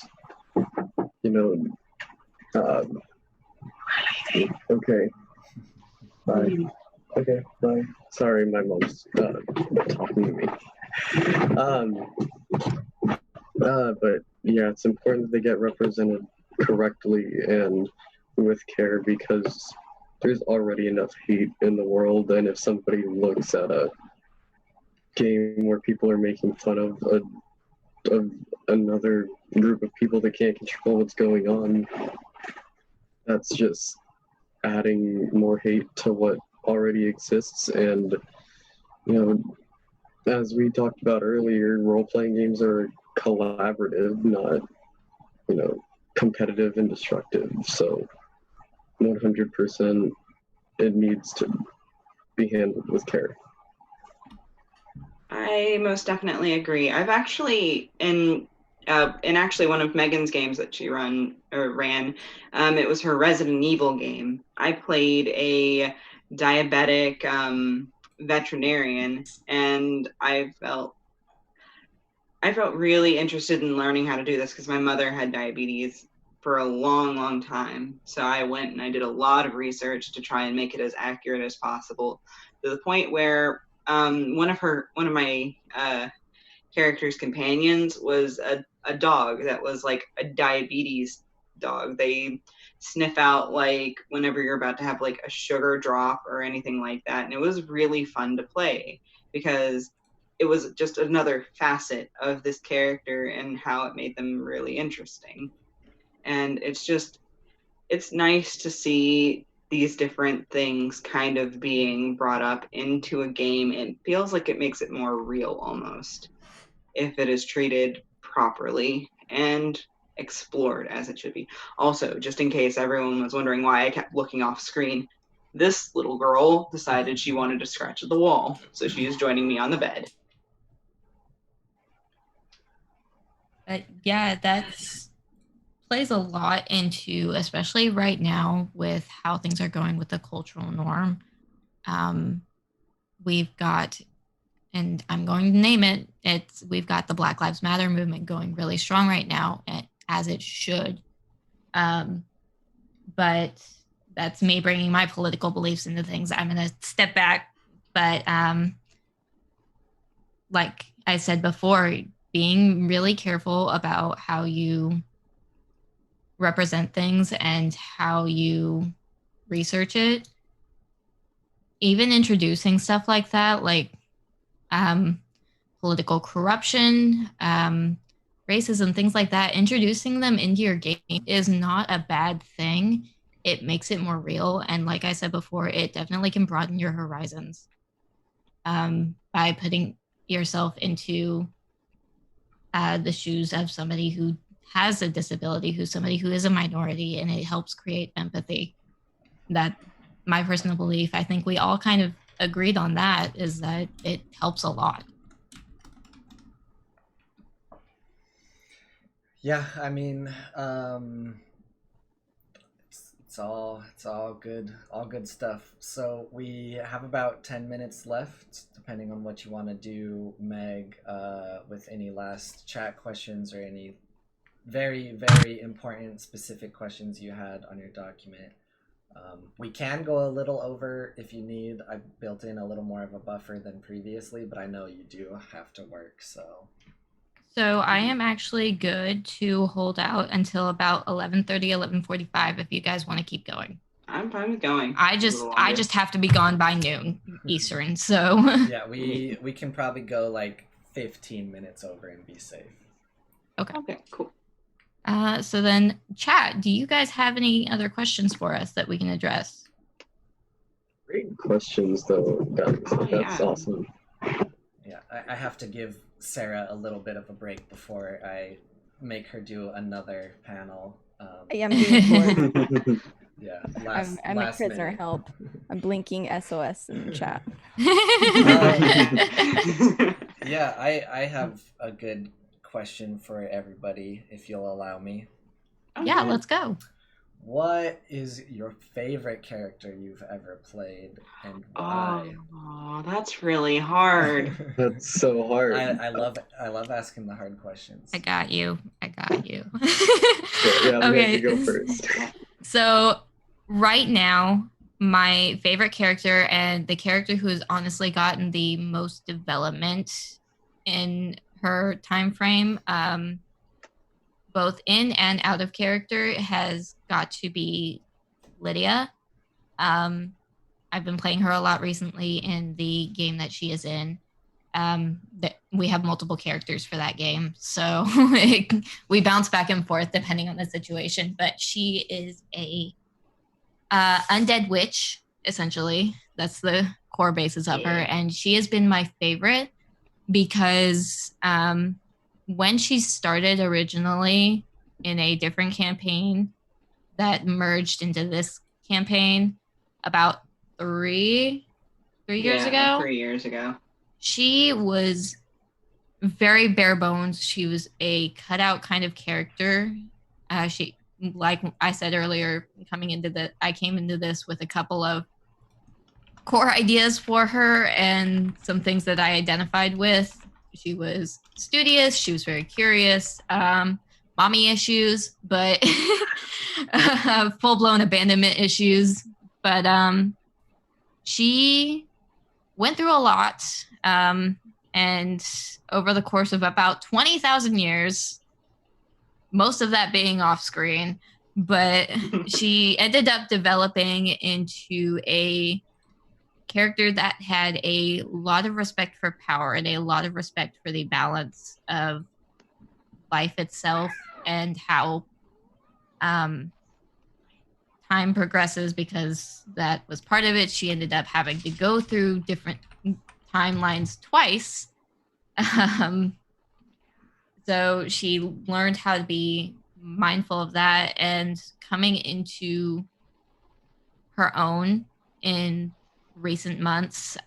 okay, bye. Okay, bye. Sorry, my mom's talking to me. But yeah, it's important that they get represented correctly and with care, because there's already enough hate in the world, and if somebody looks at a game where people are making fun of another group of people that can't control what's going on, that's just adding more hate to what already exists. And as we talked about earlier, role-playing games are collaborative, not competitive and destructive. So 100% it needs to be handled with care. I most definitely agree. I've actually in actually one of Megan's games that she ran, it was her Resident Evil game. I played a diabetic veterinarian, and I felt really interested in learning how to do this because my mother had diabetes for a long, long time. So I went and I did a lot of research to try and make it as accurate as possible, to the point where one of my character's companions was a dog that was like a diabetes dog. They sniff out like whenever you're about to have like a sugar drop or anything like that. And it was really fun to play because it was just another facet of this character and how it made them really interesting. And it's nice to see these different things kind of being brought up into a game. It feels like it makes it more real almost, if it is treated properly and explored as it should be. Also, just in case everyone was wondering why I kept looking off screen, this little girl decided she wanted to scratch at the wall, so she is joining me on the bed. But yeah, that's plays a lot into, especially right now with how things are going with the cultural norm. We've got, and I'm going to name it, we've got the Black Lives Matter movement going really strong right now, as it should. But that's me bringing my political beliefs into things. I'm going to step back. But like I said before, being really careful about how you represent things and how you research it. Even introducing stuff like that, like political corruption, racism, things like that, introducing them into your game is not a bad thing. It makes it more real. And like I said before, it definitely can broaden your horizons by putting yourself into the shoes of somebody who has a disability, who's somebody who is a minority, and it helps create empathy. That my personal belief, I think we all kind of agreed on that, is that it helps a lot. Yeah, I mean, it's all good stuff. So we have about 10 minutes left, depending on what you want to do, Meg, with any last chat questions or any very, very important specific questions you had on your document. We can go a little over if you need. I built in a little more of a buffer than previously, but I know you do have to work, so. So I am actually good to hold out until about 11:30, 11:45 if you guys want to keep going. I'm fine with going. I just have to be gone by noon. Eastern, so Yeah, we can probably go like 15 minutes over and be safe. Okay, cool. So then, chat, do you guys have any other questions for us that we can address? Great questions, though, guys. That's awesome. Yeah, I have to give Sarah a little bit of a break before I make her do another panel. I'm being bored. Yeah, I'm a last prisoner. minute. Help! I'm blinking SOS in the chat. Yeah, I have a good question for everybody, if you'll allow me. Yeah, let's go. What is your favorite character you've ever played, and why? Oh, that's really hard. That's so hard. I love asking the hard questions. I got you. Yeah, Okay. go first. So right now, my favorite character and the character who has honestly gotten the most development in her time frame, both in and out of character, has got to be Lydia. I've been playing her a lot recently in the game that she is in. We have multiple characters for that game, so we bounce back and forth depending on the situation. But she is a undead witch, essentially. That's the core basis of her, and she has been my favorite because when she started originally in a different campaign that merged into this campaign about 3 years ago. 3 years ago. She was very bare bones. She was a cutout kind of character. She, like I said earlier, I came into this with a couple of core ideas for her and some things that I identified with. She was studious. She was very curious. Mommy issues, but full-blown abandonment issues. But she went through a lot. And over the course of about 20,000 years, most of that being off screen, but she ended up developing into a character that had a lot of respect for power and a lot of respect for the balance of life itself and how time progresses, because that was part of it. She ended up having to go through different timelines twice. So she learned how to be mindful of that, and coming into her own in recent months,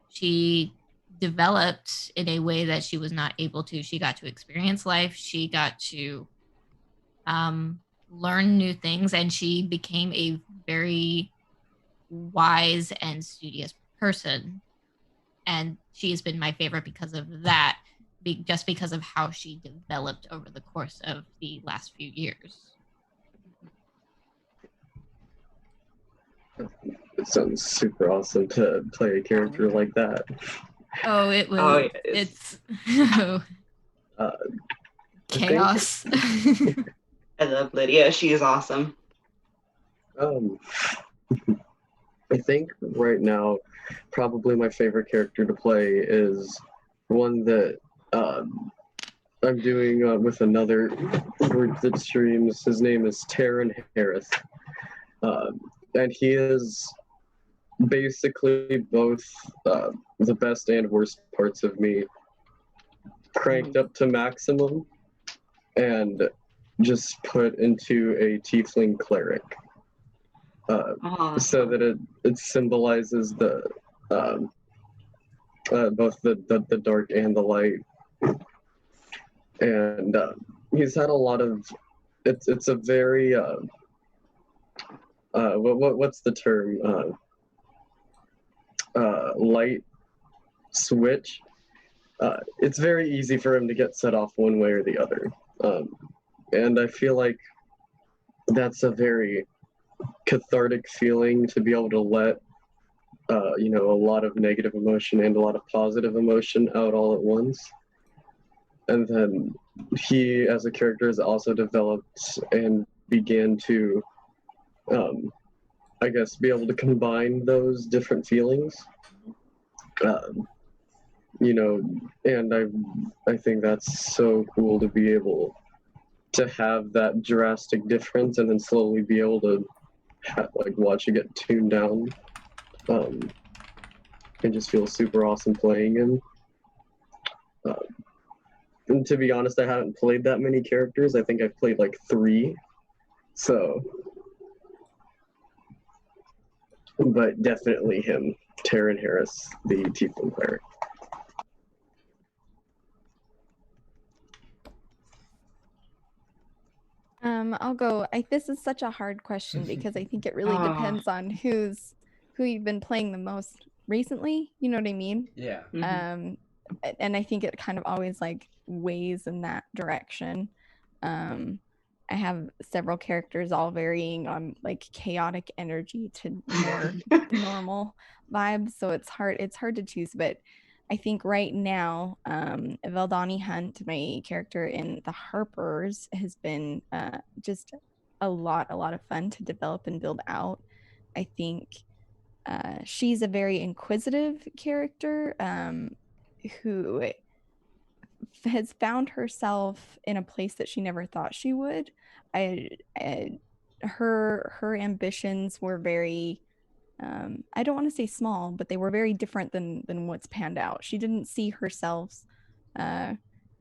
she developed in a way that she was not able to. She got to experience life. She got to learn new things, and she became a very wise and studious person. And she has been my favorite because of that, just because of how she developed over the course of the last few years. It sounds super awesome to play a character like that. Oh, it was. Oh, it's chaos. I love Lydia. She is awesome. I think right now, probably my favorite character to play is one that I'm doing with another group that streams. His name is Taryn Harris. And he is basically both the best and worst parts of me cranked up to maximum and just put into a tiefling cleric. So that it symbolizes the both the dark and the light. And he's had a lot of it's a very what's the term, light switch. It's very easy for him to get set off one way or the other, and I feel like that's a very cathartic feeling to be able to let a lot of negative emotion and a lot of positive emotion out all at once. And then he, as a character, has also developed and began to I guess, be able to combine those different feelings. You know, and I think that's so cool to be able to have that drastic difference and then slowly be able to watch it get tuned down. It just feels super awesome playing him. And to be honest, I haven't played that many characters. I think I've played like 3. So, but definitely him, Taryn Harris, the Tiefling player. I'll go. This is such a hard question because I think it really depends on who you've been playing the most recently. You know what I mean? Yeah. And I think it kind of always like weighs in that direction. I have several characters all varying on like chaotic energy to more normal vibes, so it's hard to choose. But I think right now, Veldani Hunt, my character in The Harpers, has been just a lot of fun to develop and build out. I think she's a very inquisitive character who has found herself in a place that she never thought she would. Her ambitions were very I don't want to say small, but they were very different than what's panned out. She didn't see herself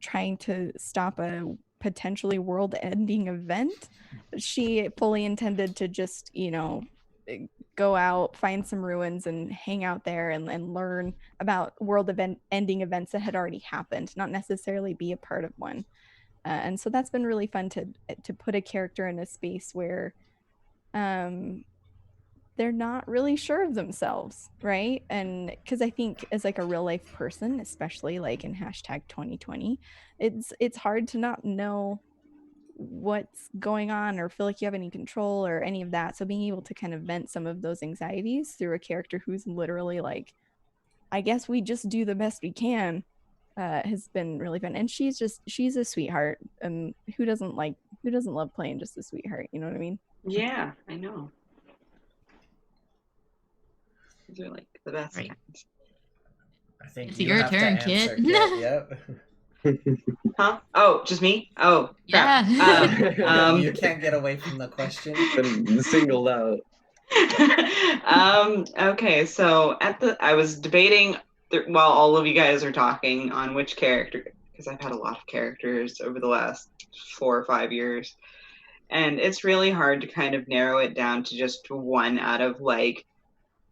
trying to stop a potentially world-ending event. She fully intended to just, go out, find some ruins and hang out there and learn about ending events that had already happened, not necessarily be a part of one. And so that's been really fun to put a character in a space where they're not really sure of themselves, right? And because I think as like a real life person, especially like in #2020, it's hard to not know what's going on or feel like you have any control or any of that. So being able to kind of vent some of those anxieties through a character who's literally like, I guess we just do the best we can, has been really fun. And she's a sweetheart. And who doesn't love playing just a sweetheart? You know what I mean? Yeah, I know. These are like the best kinds. I think it's your turn, kid. Yep. Huh? Oh, just me? Oh, crap. Yeah. You can't get away from the question. Been singled out. Okay, so I was debating while all of you guys are talking on which character, because I've had a lot of characters over the last 4 or 5 years, and it's really hard to kind of narrow it down to just one out of like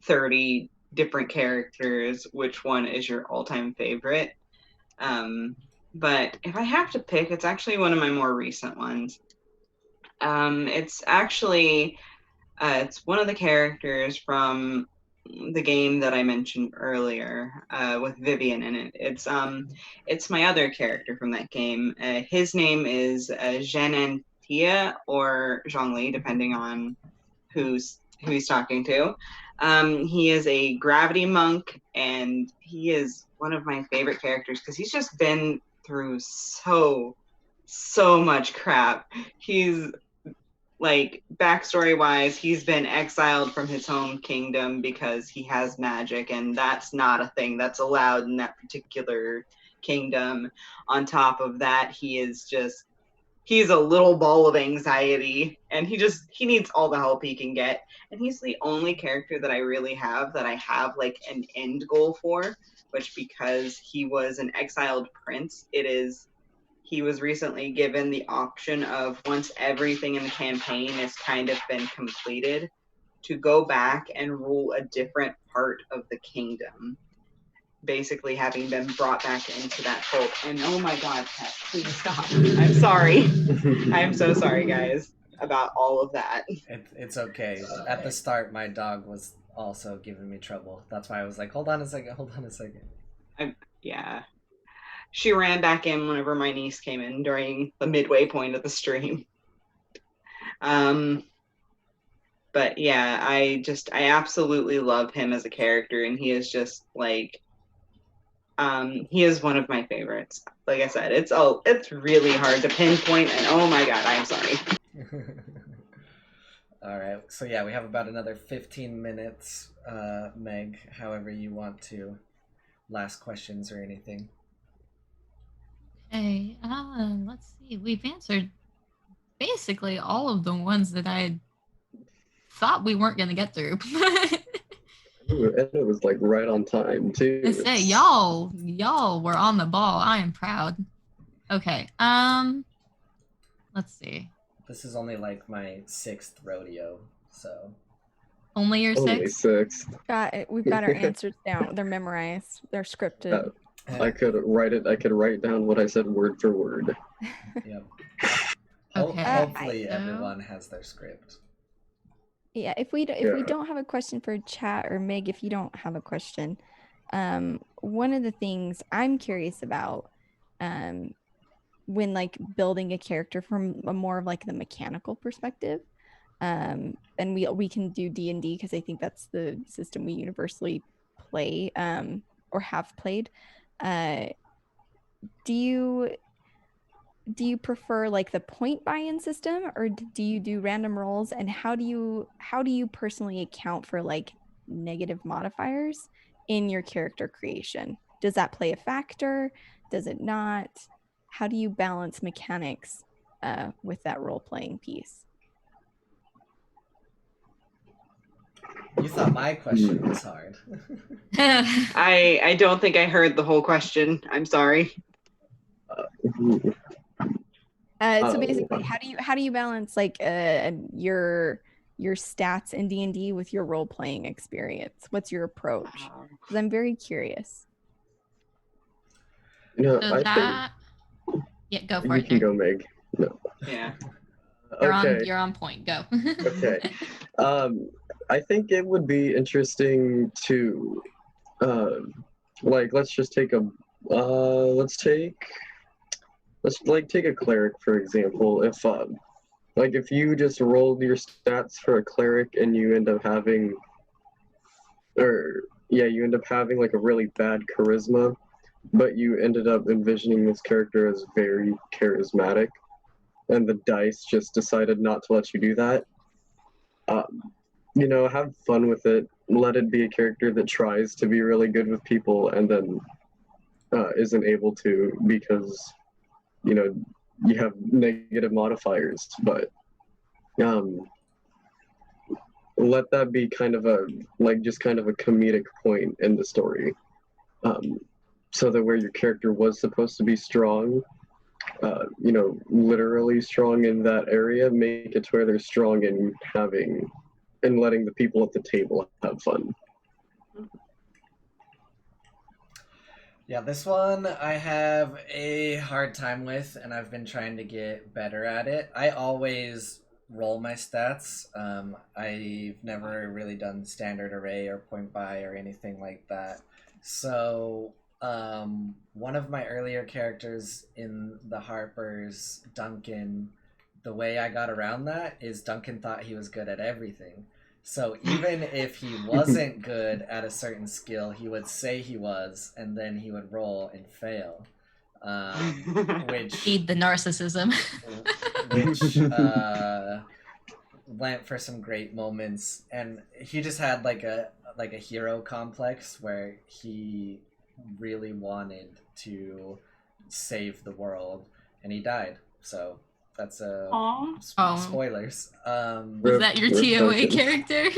30 different characters, which one is your all-time favorite. But if I have to pick, it's actually one of my more recent ones. It's actually it's one of the characters from the game that I mentioned earlier, with Vivian in it. It's my other character from that game. His name is Zhenantia or Zhongli, depending on who he's talking to. He is a gravity monk, and he is one of my favorite characters because he's just been through so much crap. He's like, backstory wise, he's been exiled from his home kingdom because he has magic, and that's not a thing that's allowed in that particular kingdom. On top of that, he's a little ball of anxiety, and he needs all the help he can get. And he's the only character that I really have like an end goal for, which, because he was an exiled prince, he was recently given the option of, once everything in the campaign has kind of been completed, to go back and rule a different part of the kingdom, basically having been brought back into that fold. And oh my god, Kat, please stop. I'm sorry. I'm so sorry, guys, about all of that. It's okay. At the start, my dog was also giving me trouble. That's why I was like, hold on a second. Yeah. She ran back in whenever my niece came in during the midway point of the stream. But yeah, I absolutely love him as a character, and he is just like, he is one of my favorites. Like I said, it's really hard to pinpoint, and oh my god, I'm sorry. All right. So yeah, we have about another 15 minutes, Meg, however you want to. Last questions or anything. Okay, let's see. We've answered basically all of the ones that I thought we weren't going to get through. Ooh, and it was like right on time too. I say y'all were on the ball. I am proud. Okay. Let's see. This is only like my 6th rodeo, so. Only your Only 6? 6. We've got our answers down. They're memorized. They're scripted. I could write down what I said word for word. Yep. Okay. Hopefully everyone has their script. Yeah, if we don't have a question for chat, or Meg, if you don't have a question, one of the things I'm curious about, when like building a character from a more of like the mechanical perspective, and we can do D&D because I think that's the system we universally play, or have played. Do you prefer like the point buy-in system, or do you do random rolls? And how do you personally account for like negative modifiers in your character creation? Does that play a factor? Does it not? How do you balance mechanics with that role-playing piece? You thought my question was hard. I don't think I heard the whole question. I'm sorry. So basically, how do you balance like your stats in D&D with your role-playing experience? What's your approach? Because I'm very curious. No, So that... Yeah, go for it. You can go, Meg. No. Yeah. You're on point. Go. Okay. I think it would be interesting to, like, let's take a cleric, for example. If you just rolled your stats for a cleric and you end up having like a really bad charisma, but you ended up envisioning this character as very charismatic, and the dice just decided not to let you do that. Have fun with it. Let it be a character that tries to be really good with people and then isn't able to because, you have negative modifiers. But let that be kind of a comedic point in the story. So that where your character was supposed to be strong, literally strong in that area, make it to where they're strong in letting the people at the table have fun. Yeah, this one I have a hard time with, and I've been trying to get better at it. I always roll my stats. I've never really done standard array or point buy or anything like that. So one of my earlier characters in the Harpers, Duncan, the way I got around that is Duncan thought he was good at everything. So even if he wasn't good at a certain skill, he would say he was, and then he would roll and fail. Which feed the narcissism. Which went for some great moments, and he just had like a hero complex where he really wanted to save the world, and he died. So that's spoilers. Was that your TOA character?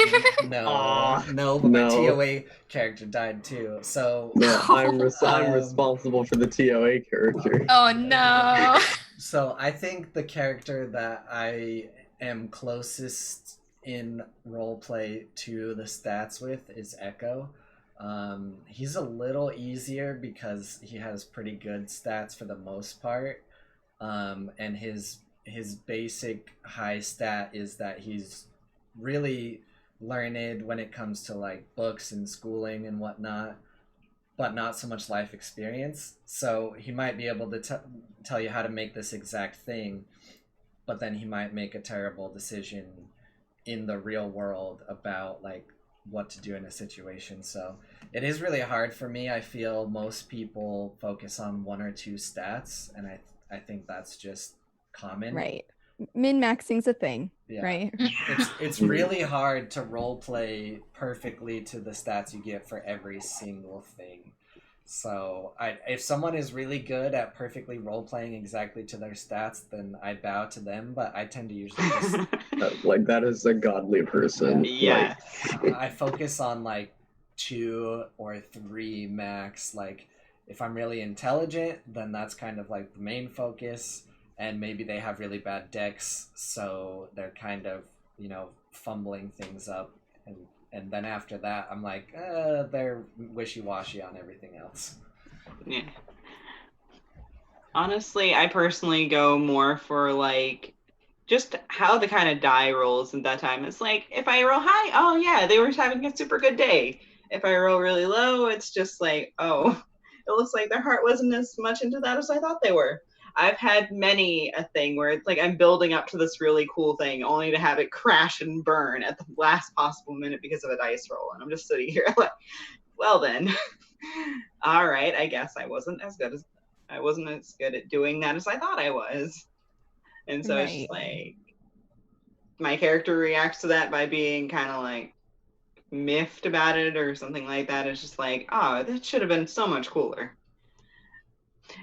No, but my TOA character died too. So no, I'm responsible for the TOA character. Oh no. So I think the character that I am closest in roleplay to the stats with is Echo. He's a little easier because he has pretty good stats for the most part, and his basic high stat is that he's really learned when it comes to like books and schooling and whatnot, but not so much life experience. So he might be able to tell you how to make this exact thing, but then he might make a terrible decision in the real world about like what to do in a situation. So it is really hard for me. I feel most people focus on one or two stats, and I think that's just common. Right. Min-maxing's a thing, Yeah. right? It's really hard to role play perfectly to the stats you get for every single thing. So if someone is really good at perfectly role playing exactly to their stats, then I bow to them. But I tend to usually just like that is a godly person. Yes. I focus on like 2 or 3 max. Like if I'm really intelligent, then that's kind of like the main focus. And maybe they have really bad decks, so they're kind of, fumbling things up. And then after that, I'm like, they're wishy-washy on everything else. Yeah. Honestly, I personally go more for like just how the kind of die rolls at that time. It's like if I roll high, oh yeah, they were having a super good day. If I roll really low, it's just like, oh, it looks like their heart wasn't as much into that as I thought they were. I've had many a thing where it's like I'm building up to this really cool thing only to have it crash and burn at the last possible minute because of a dice roll. And I'm just sitting here like, well then, all right, I guess I wasn't as good at doing that as I thought I was. And so It's just like my character reacts to that by being kind of like miffed about it or something like that. It's just like, oh, that should have been so much cooler.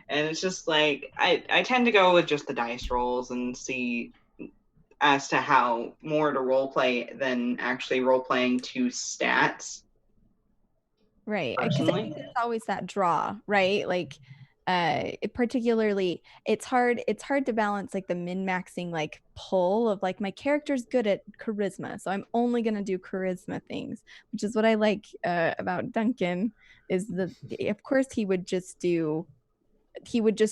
And it's just like I tend to go with just the dice rolls and see as to how more to role play than actually role playing to stats. Right. Because I think there's always that draw, right? Like particularly it's hard to balance like the min-maxing like pull of like my character's good at charisma, so I'm only going to do charisma things, which is what I like about Duncan is of course he would just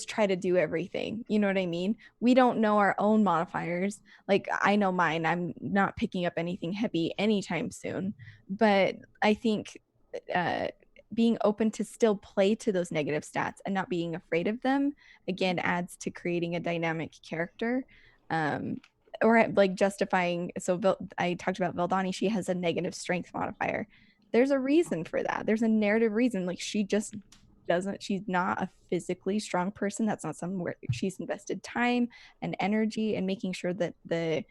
try to do everything. You know what I mean? We don't know our own modifiers. Like I know mine. I'm not picking up anything heavy anytime soon. But I think being open to still play to those negative stats and not being afraid of them, again, adds to creating a dynamic character. Or like justifying. So I talked about Valdani. She has a negative strength modifier. There's a reason for that. There's a narrative reason. Like she's not a physically strong person. That's not something where she's invested time and energy and making sure that the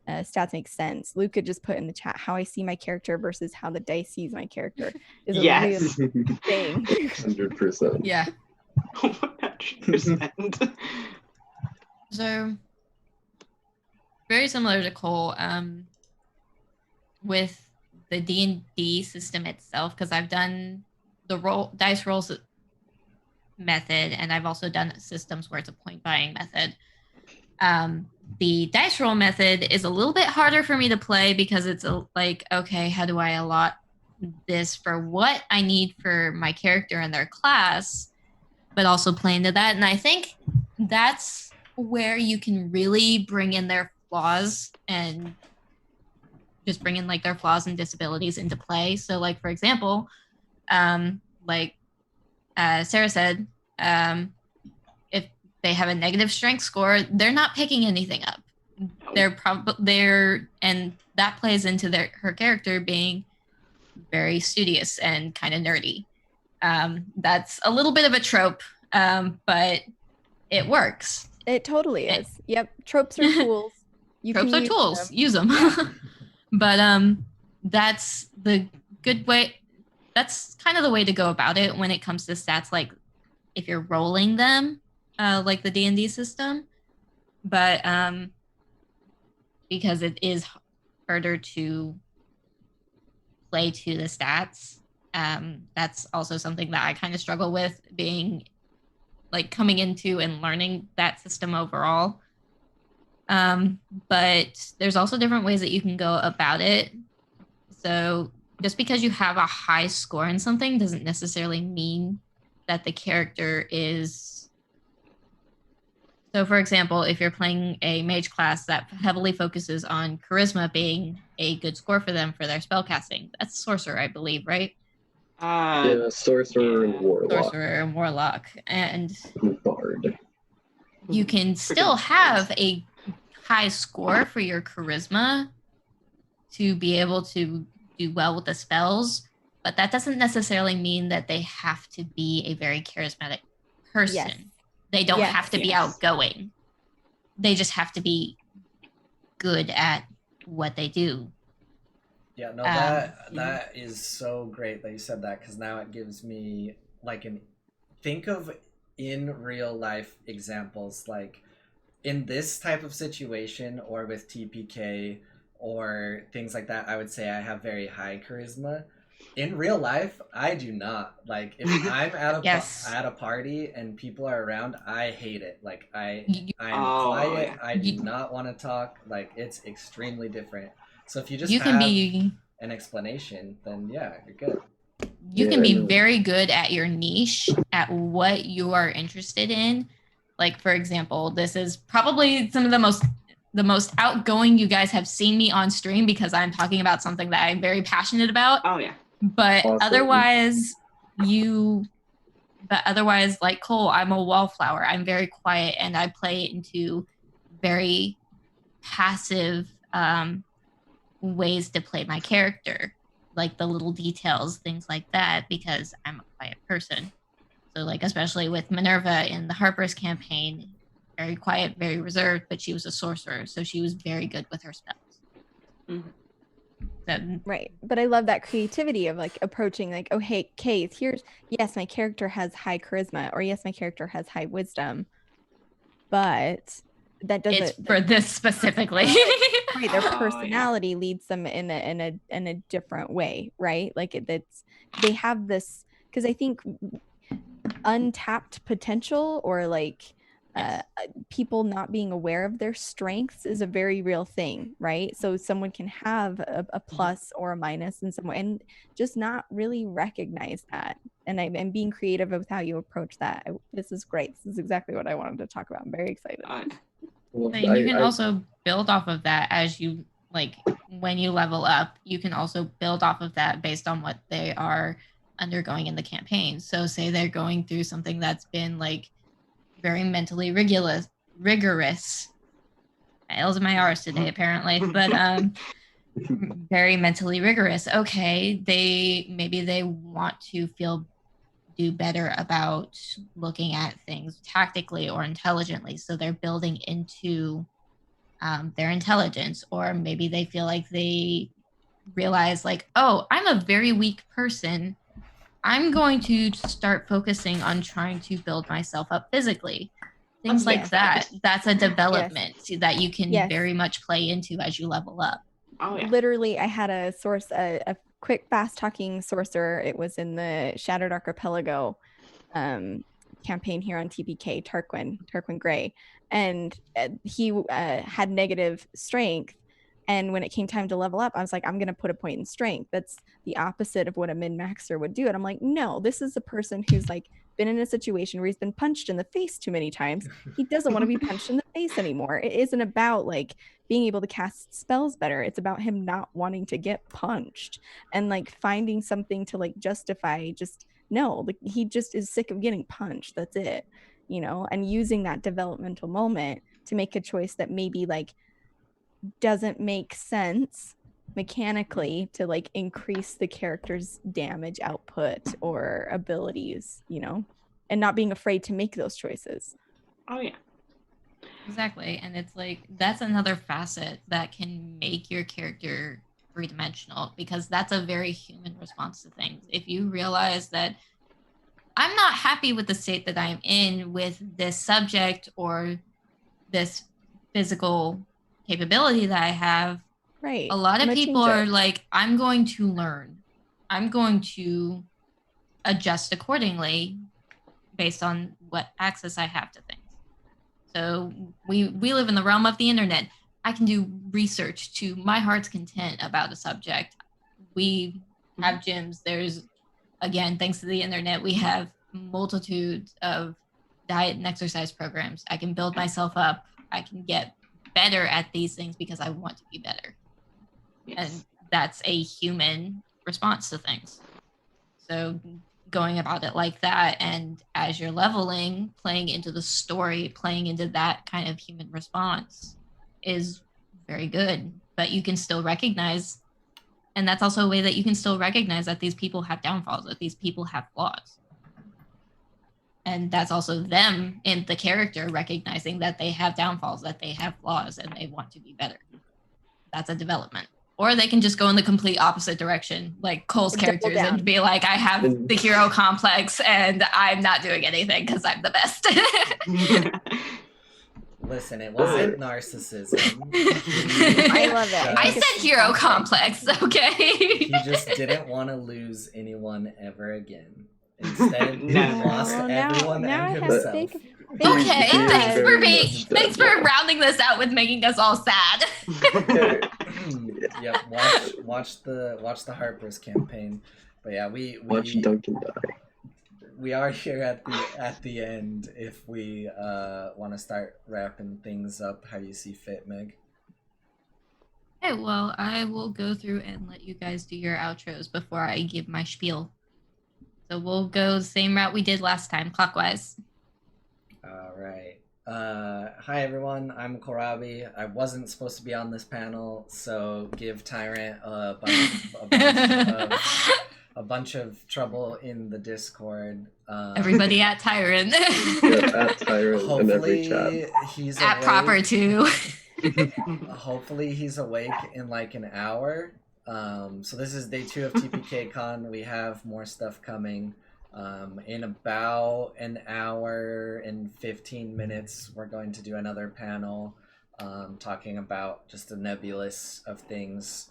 stats make sense. Luke could just put in the chat how I see my character versus how the dice sees my character is a real thing. 100%. Yeah. 100%. So very similar to Cole, with the D&D system itself, because I've done the dice rolls method, and I've also done systems where it's a point buying method. The dice roll method is a little bit harder for me to play because it's like, okay, how do I allot this for what I need for my character and their class, but also play into that. And I think that's where you can really bring in their flaws and just bring in like their flaws and disabilities into play. So like, for example, like Sarah said, if they have a negative strength score, they're not picking anything up. And that plays into her character being very studious and kind of nerdy. That's a little bit of a trope, but it works. It totally is. Yep, tropes are tools. Tropes are tools. Use them. Yeah. But that's the good way. That's kind of the way to go about it when it comes to stats. Like if you're rolling them, like the D&D system, but because it is harder to play to the stats, that's also something that I kind of struggle with, being like coming into and learning that system overall. But there's also different ways that you can go about it. So just because you have a high score in something doesn't necessarily mean that the character is. So for example, if you're playing a mage class that heavily focuses on charisma being a good score for them for their spellcasting, that's sorcerer, I believe, right? Yeah, sorcerer and warlock. Sorcerer and warlock. And bard. You can still have a high score for your charisma to be able to do well with the spells, but that doesn't necessarily mean that they have to be a very charismatic person. Yes. They don't have to be outgoing. They just have to be good at what they do. Yeah, no, that is so great that you said that, because now it gives me like think of in real life examples, like in this type of situation or with TPK or things like that. I would say I have very high charisma. In real life, I do not. Like if I'm at at a party and people are around, I hate it. Like I am quiet. Yeah. I do not want to talk. Like it's extremely different. So if you just can be an explanation, then yeah, you're good. You can be very good at your niche, at what you are interested in. Like, for example, this is probably some of the most outgoing you guys have seen me on stream, because I'm talking about something that I'm very passionate about. Oh yeah. But otherwise, like Cole, I'm a wallflower. I'm very quiet, and I play into very passive ways to play my character, like the little details, things like that, because I'm a quiet person. So like, especially with Minerva in the Harper's campaign, very quiet, very reserved, but she was a sorcerer, so she was very good with her spells. Mm-hmm. Right. But I love that creativity of like approaching like, oh, hey, Kate, yes, my character has high charisma, or yes, my character has high wisdom, but that doesn't. It's for this specifically. Right. Their personality leads them in a different way, right? Like they have this, because I think untapped potential, or like people not being aware of their strengths, is a very real thing, right? So someone can have a plus or a minus in some way and just not really recognize that. And being creative with how you approach that. This is great. This is exactly what I wanted to talk about. I'm very excited. You can also build off of that as you, like, when you level up, you can also build off of that based on what they are undergoing in the campaign. So say they're going through something that's been like very mentally rigorous. My L's and my R's today, apparently, but very mentally rigorous. Okay, maybe they want to do better about looking at things tactically or intelligently. So they're building into their intelligence, or maybe they feel like they realize like, oh, I'm a very weak person. I'm going to start focusing on trying to build myself up physically. Things like that. That's a development that you can very much play into as you level up. Oh, yeah. Literally, I had a quick, fast-talking sorcerer. It was in the Shattered Archipelago campaign here on TPK, Tarquin Gray. And he had negative strength. And when it came time to level up, I was like, I'm going to put a point in strength. That's the opposite of what a min-maxer would do. And I'm like, no, this is a person who's like been in a situation where he's been punched in the face too many times. He doesn't want to be punched in the face anymore. It isn't about like being able to cast spells better. It's about him not wanting to get punched and like finding something to like justify like he just is sick of getting punched. That's it, and using that developmental moment to make a choice that maybe like doesn't make sense mechanically to like increase the character's damage output or abilities, and not being afraid to make those choices. Oh yeah. Exactly. And it's like, that's another facet that can make your character three-dimensional, because that's a very human response to things. If you realize that I'm not happy with the state that I'm in with this subject or this physical capability that I have, right? A lot of people are like, I'm going to learn. I'm going to adjust accordingly based on what access I have to things. So we live in the realm of the internet. I can do research to my heart's content about a subject. We have gyms. There's, again, thanks to the internet, we have multitudes of diet and exercise programs. I can build myself up. I can get better at these things because I want to be better. Yes. And that's a human response to things. So going about it like that, and as you're leveling, playing into the story, playing into that kind of human response is very good. But you can still recognize, and that's also a way that you can still recognize that these people have downfalls, that these people have flaws. And that's also them in the character recognizing that they have downfalls, that they have flaws, and they want to be better. that's a development. Or they can just go in the complete opposite direction, like Cole's characters, and be like, I have the hero complex and I'm not doing anything because I'm the best. Listen, it wasn't narcissism. I love it. I said hero complex, okay? He just didn't want to lose anyone ever again. Instead, he lost everyone and himself. Okay, thanks for rounding this out with making us all sad. Yeah, watch the Harper's campaign. But yeah, we watch Duncan die. We are here at the end if we want to start wrapping things up how you see fit, Meg. Okay, well, I will go through and let you guys do your outros before I give my spiel. So we'll go the same route we did last time, clockwise. All right. Hi, everyone. I'm Cohlrabi. I wasn't supposed to be on this panel, so give Tyrant a bunch of trouble in the Discord. Everybody at Tyrant. At Tyrant in every chat. He's at awake. Proper too. Hopefully he's awake in like an hour. So this is day 2 of TPKCon. We have more stuff coming. In about an hour and 15 minutes, we're going to do another panel talking about just a nebulous of things.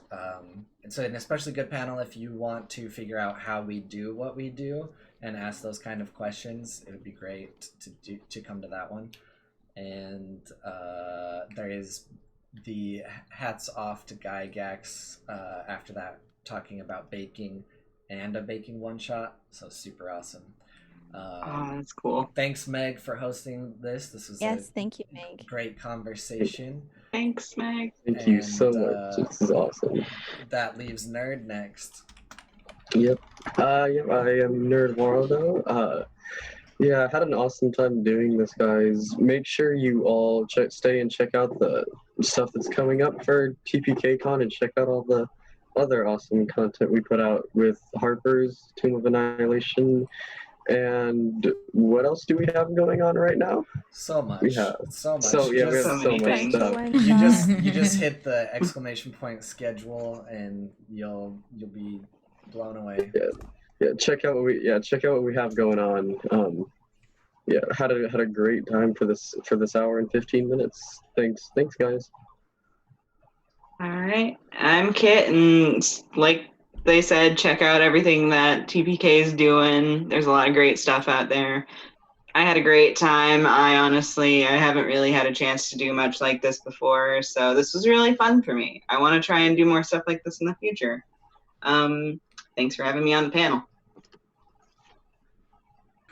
And so an especially good panel if you want to figure out how we do what we do and ask those kind of questions. It would be great to come to that one. And there is the hats off to Gygax after that, talking about baking and a baking one-shot. So super awesome. That's cool. Thanks, Meg, for hosting this. This was thank you, Meg. Great conversation. Thanks, Meg. Thank you so much. This is awesome. That leaves Nerd next. Yep. I am NerdWarudo. Yeah, I had an awesome time doing this, guys. Make sure you all stay and check out the stuff that's coming up for TPKCon and check out all the other awesome content we put out with Harper's Tomb of Annihilation. And what else do we have going on right now? So much. We have so much. So yeah, we have so much stuff. You just hit the exclamation point schedule and you'll be blown away. Yeah, check out what we have going on. Yeah, had a great time for this hour and 15 minutes. Thanks guys. All right, I'm Kit, and like they said, check out everything that TPK is doing. There's a lot of great stuff out there. I had a great time. I haven't really had a chance to do much like this before, so this was really fun for me. I want to try and do more stuff like this in the future. Thanks for having me on the panel.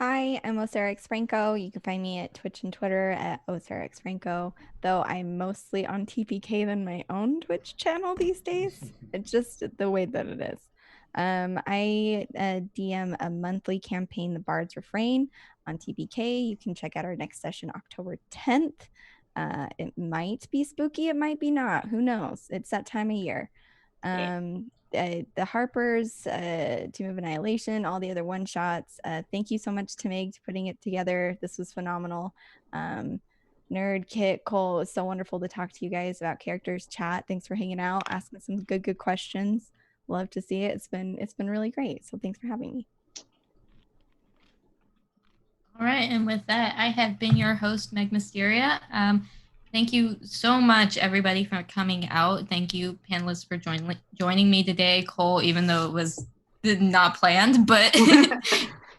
Hi, I'm Osarix Franco. You can find me at Twitch and Twitter at Osarix Franco, though I'm mostly on TPK than my own Twitch channel these days. It's just the way that it is. I DM a monthly campaign, The Bard's Refrain, on TPK. You can check out our next session October 10th. It might be spooky, it might be not. Who knows? It's that time of year. The Harper's, Tomb of Annihilation, all the other one-shots. Thank you so much to Meg for putting it together. This was phenomenal. Nerd, Kit, Cole, it was so wonderful to talk to you guys about characters. Chat, thanks for hanging out, asking some good questions. Love to see it. It's been really great. So thanks for having me. All right, and with that, I have been your host, MeggMysteria. Thank you so much, everybody, for coming out. Thank you, panelists, for joining me today. Cole, even though it was not planned, but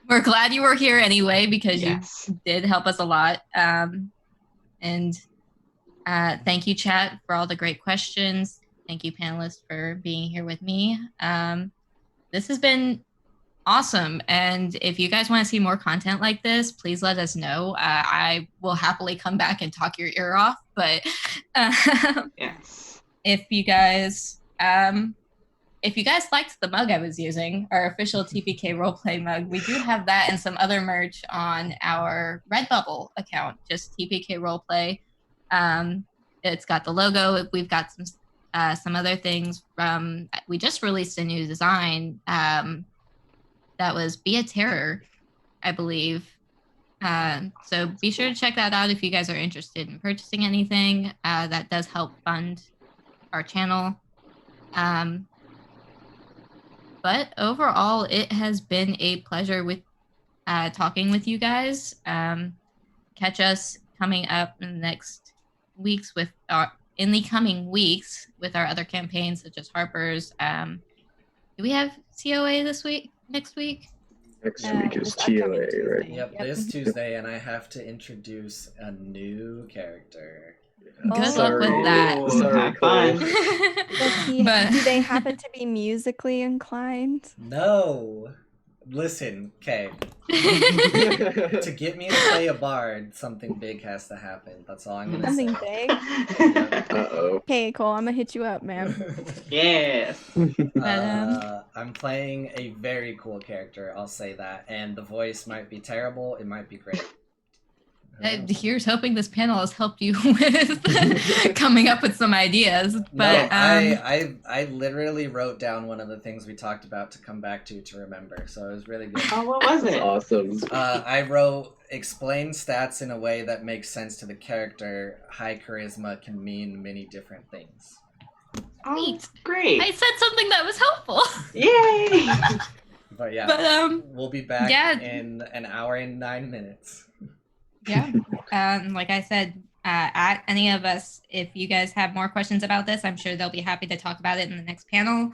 we're glad you were here anyway, because you did help us a lot. And thank you, chat, for all the great questions. Thank you, panelists, for being here with me. This has been awesome. And if you guys want to see more content like this, please let us know. I will happily come back and talk your ear off. But yes, if you guys liked the mug I was using, our official TPK Roleplay mug, we do have that and some other merch on our Redbubble account, just TPK Roleplay. It's got the logo. We've got some other things. We just released a new design. That was Be a Terror, I believe. So be sure to check that out if you guys are interested in purchasing anything. That does help fund our channel. But overall, it has been a pleasure with talking with you guys. Catch us coming up in the next weeks with our other campaigns such as Harper's. Do we have COA next week? Next week is this upcoming TOA, Tuesday. right? Yep, this Tuesday, and I have to introduce a new character. Good luck with that. Sorry, Have fun. Do they happen to be musically inclined? No! Listen, okay. To get me to play a bard, something big has to happen. That's all I'm gonna Something say. big? Uh-oh. Okay, Cole, I'm gonna hit you up, man. Yes. I'm playing a very cool character, I'll say that. And the voice might be terrible, it might be great. Here's hoping this panel has helped you with coming up with some ideas. But no, I literally wrote down one of the things we talked about to come back to remember, so it was really good. Oh, what was it? Awesome. I wrote, explain stats in a way that makes sense to the character. High charisma can mean many different things. Oh, Neat. great. I said something that was helpful. Yay. But yeah, But we'll be back yeah. in an hour and 9 minutes. Yeah. Like I said, at any of us, if you guys have more questions about this, I'm sure they'll be happy to talk about it in the next panel.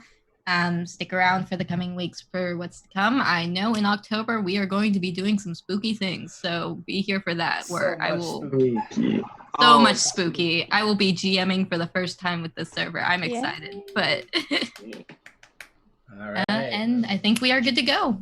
Stick around for the coming weeks for what's to come. I know in October we are going to be doing some spooky things, so be here for that. Where I will Spooky. so much spooky. I will be GMing for the first time with this server. I'm excited, but All right. and I think we are good to go.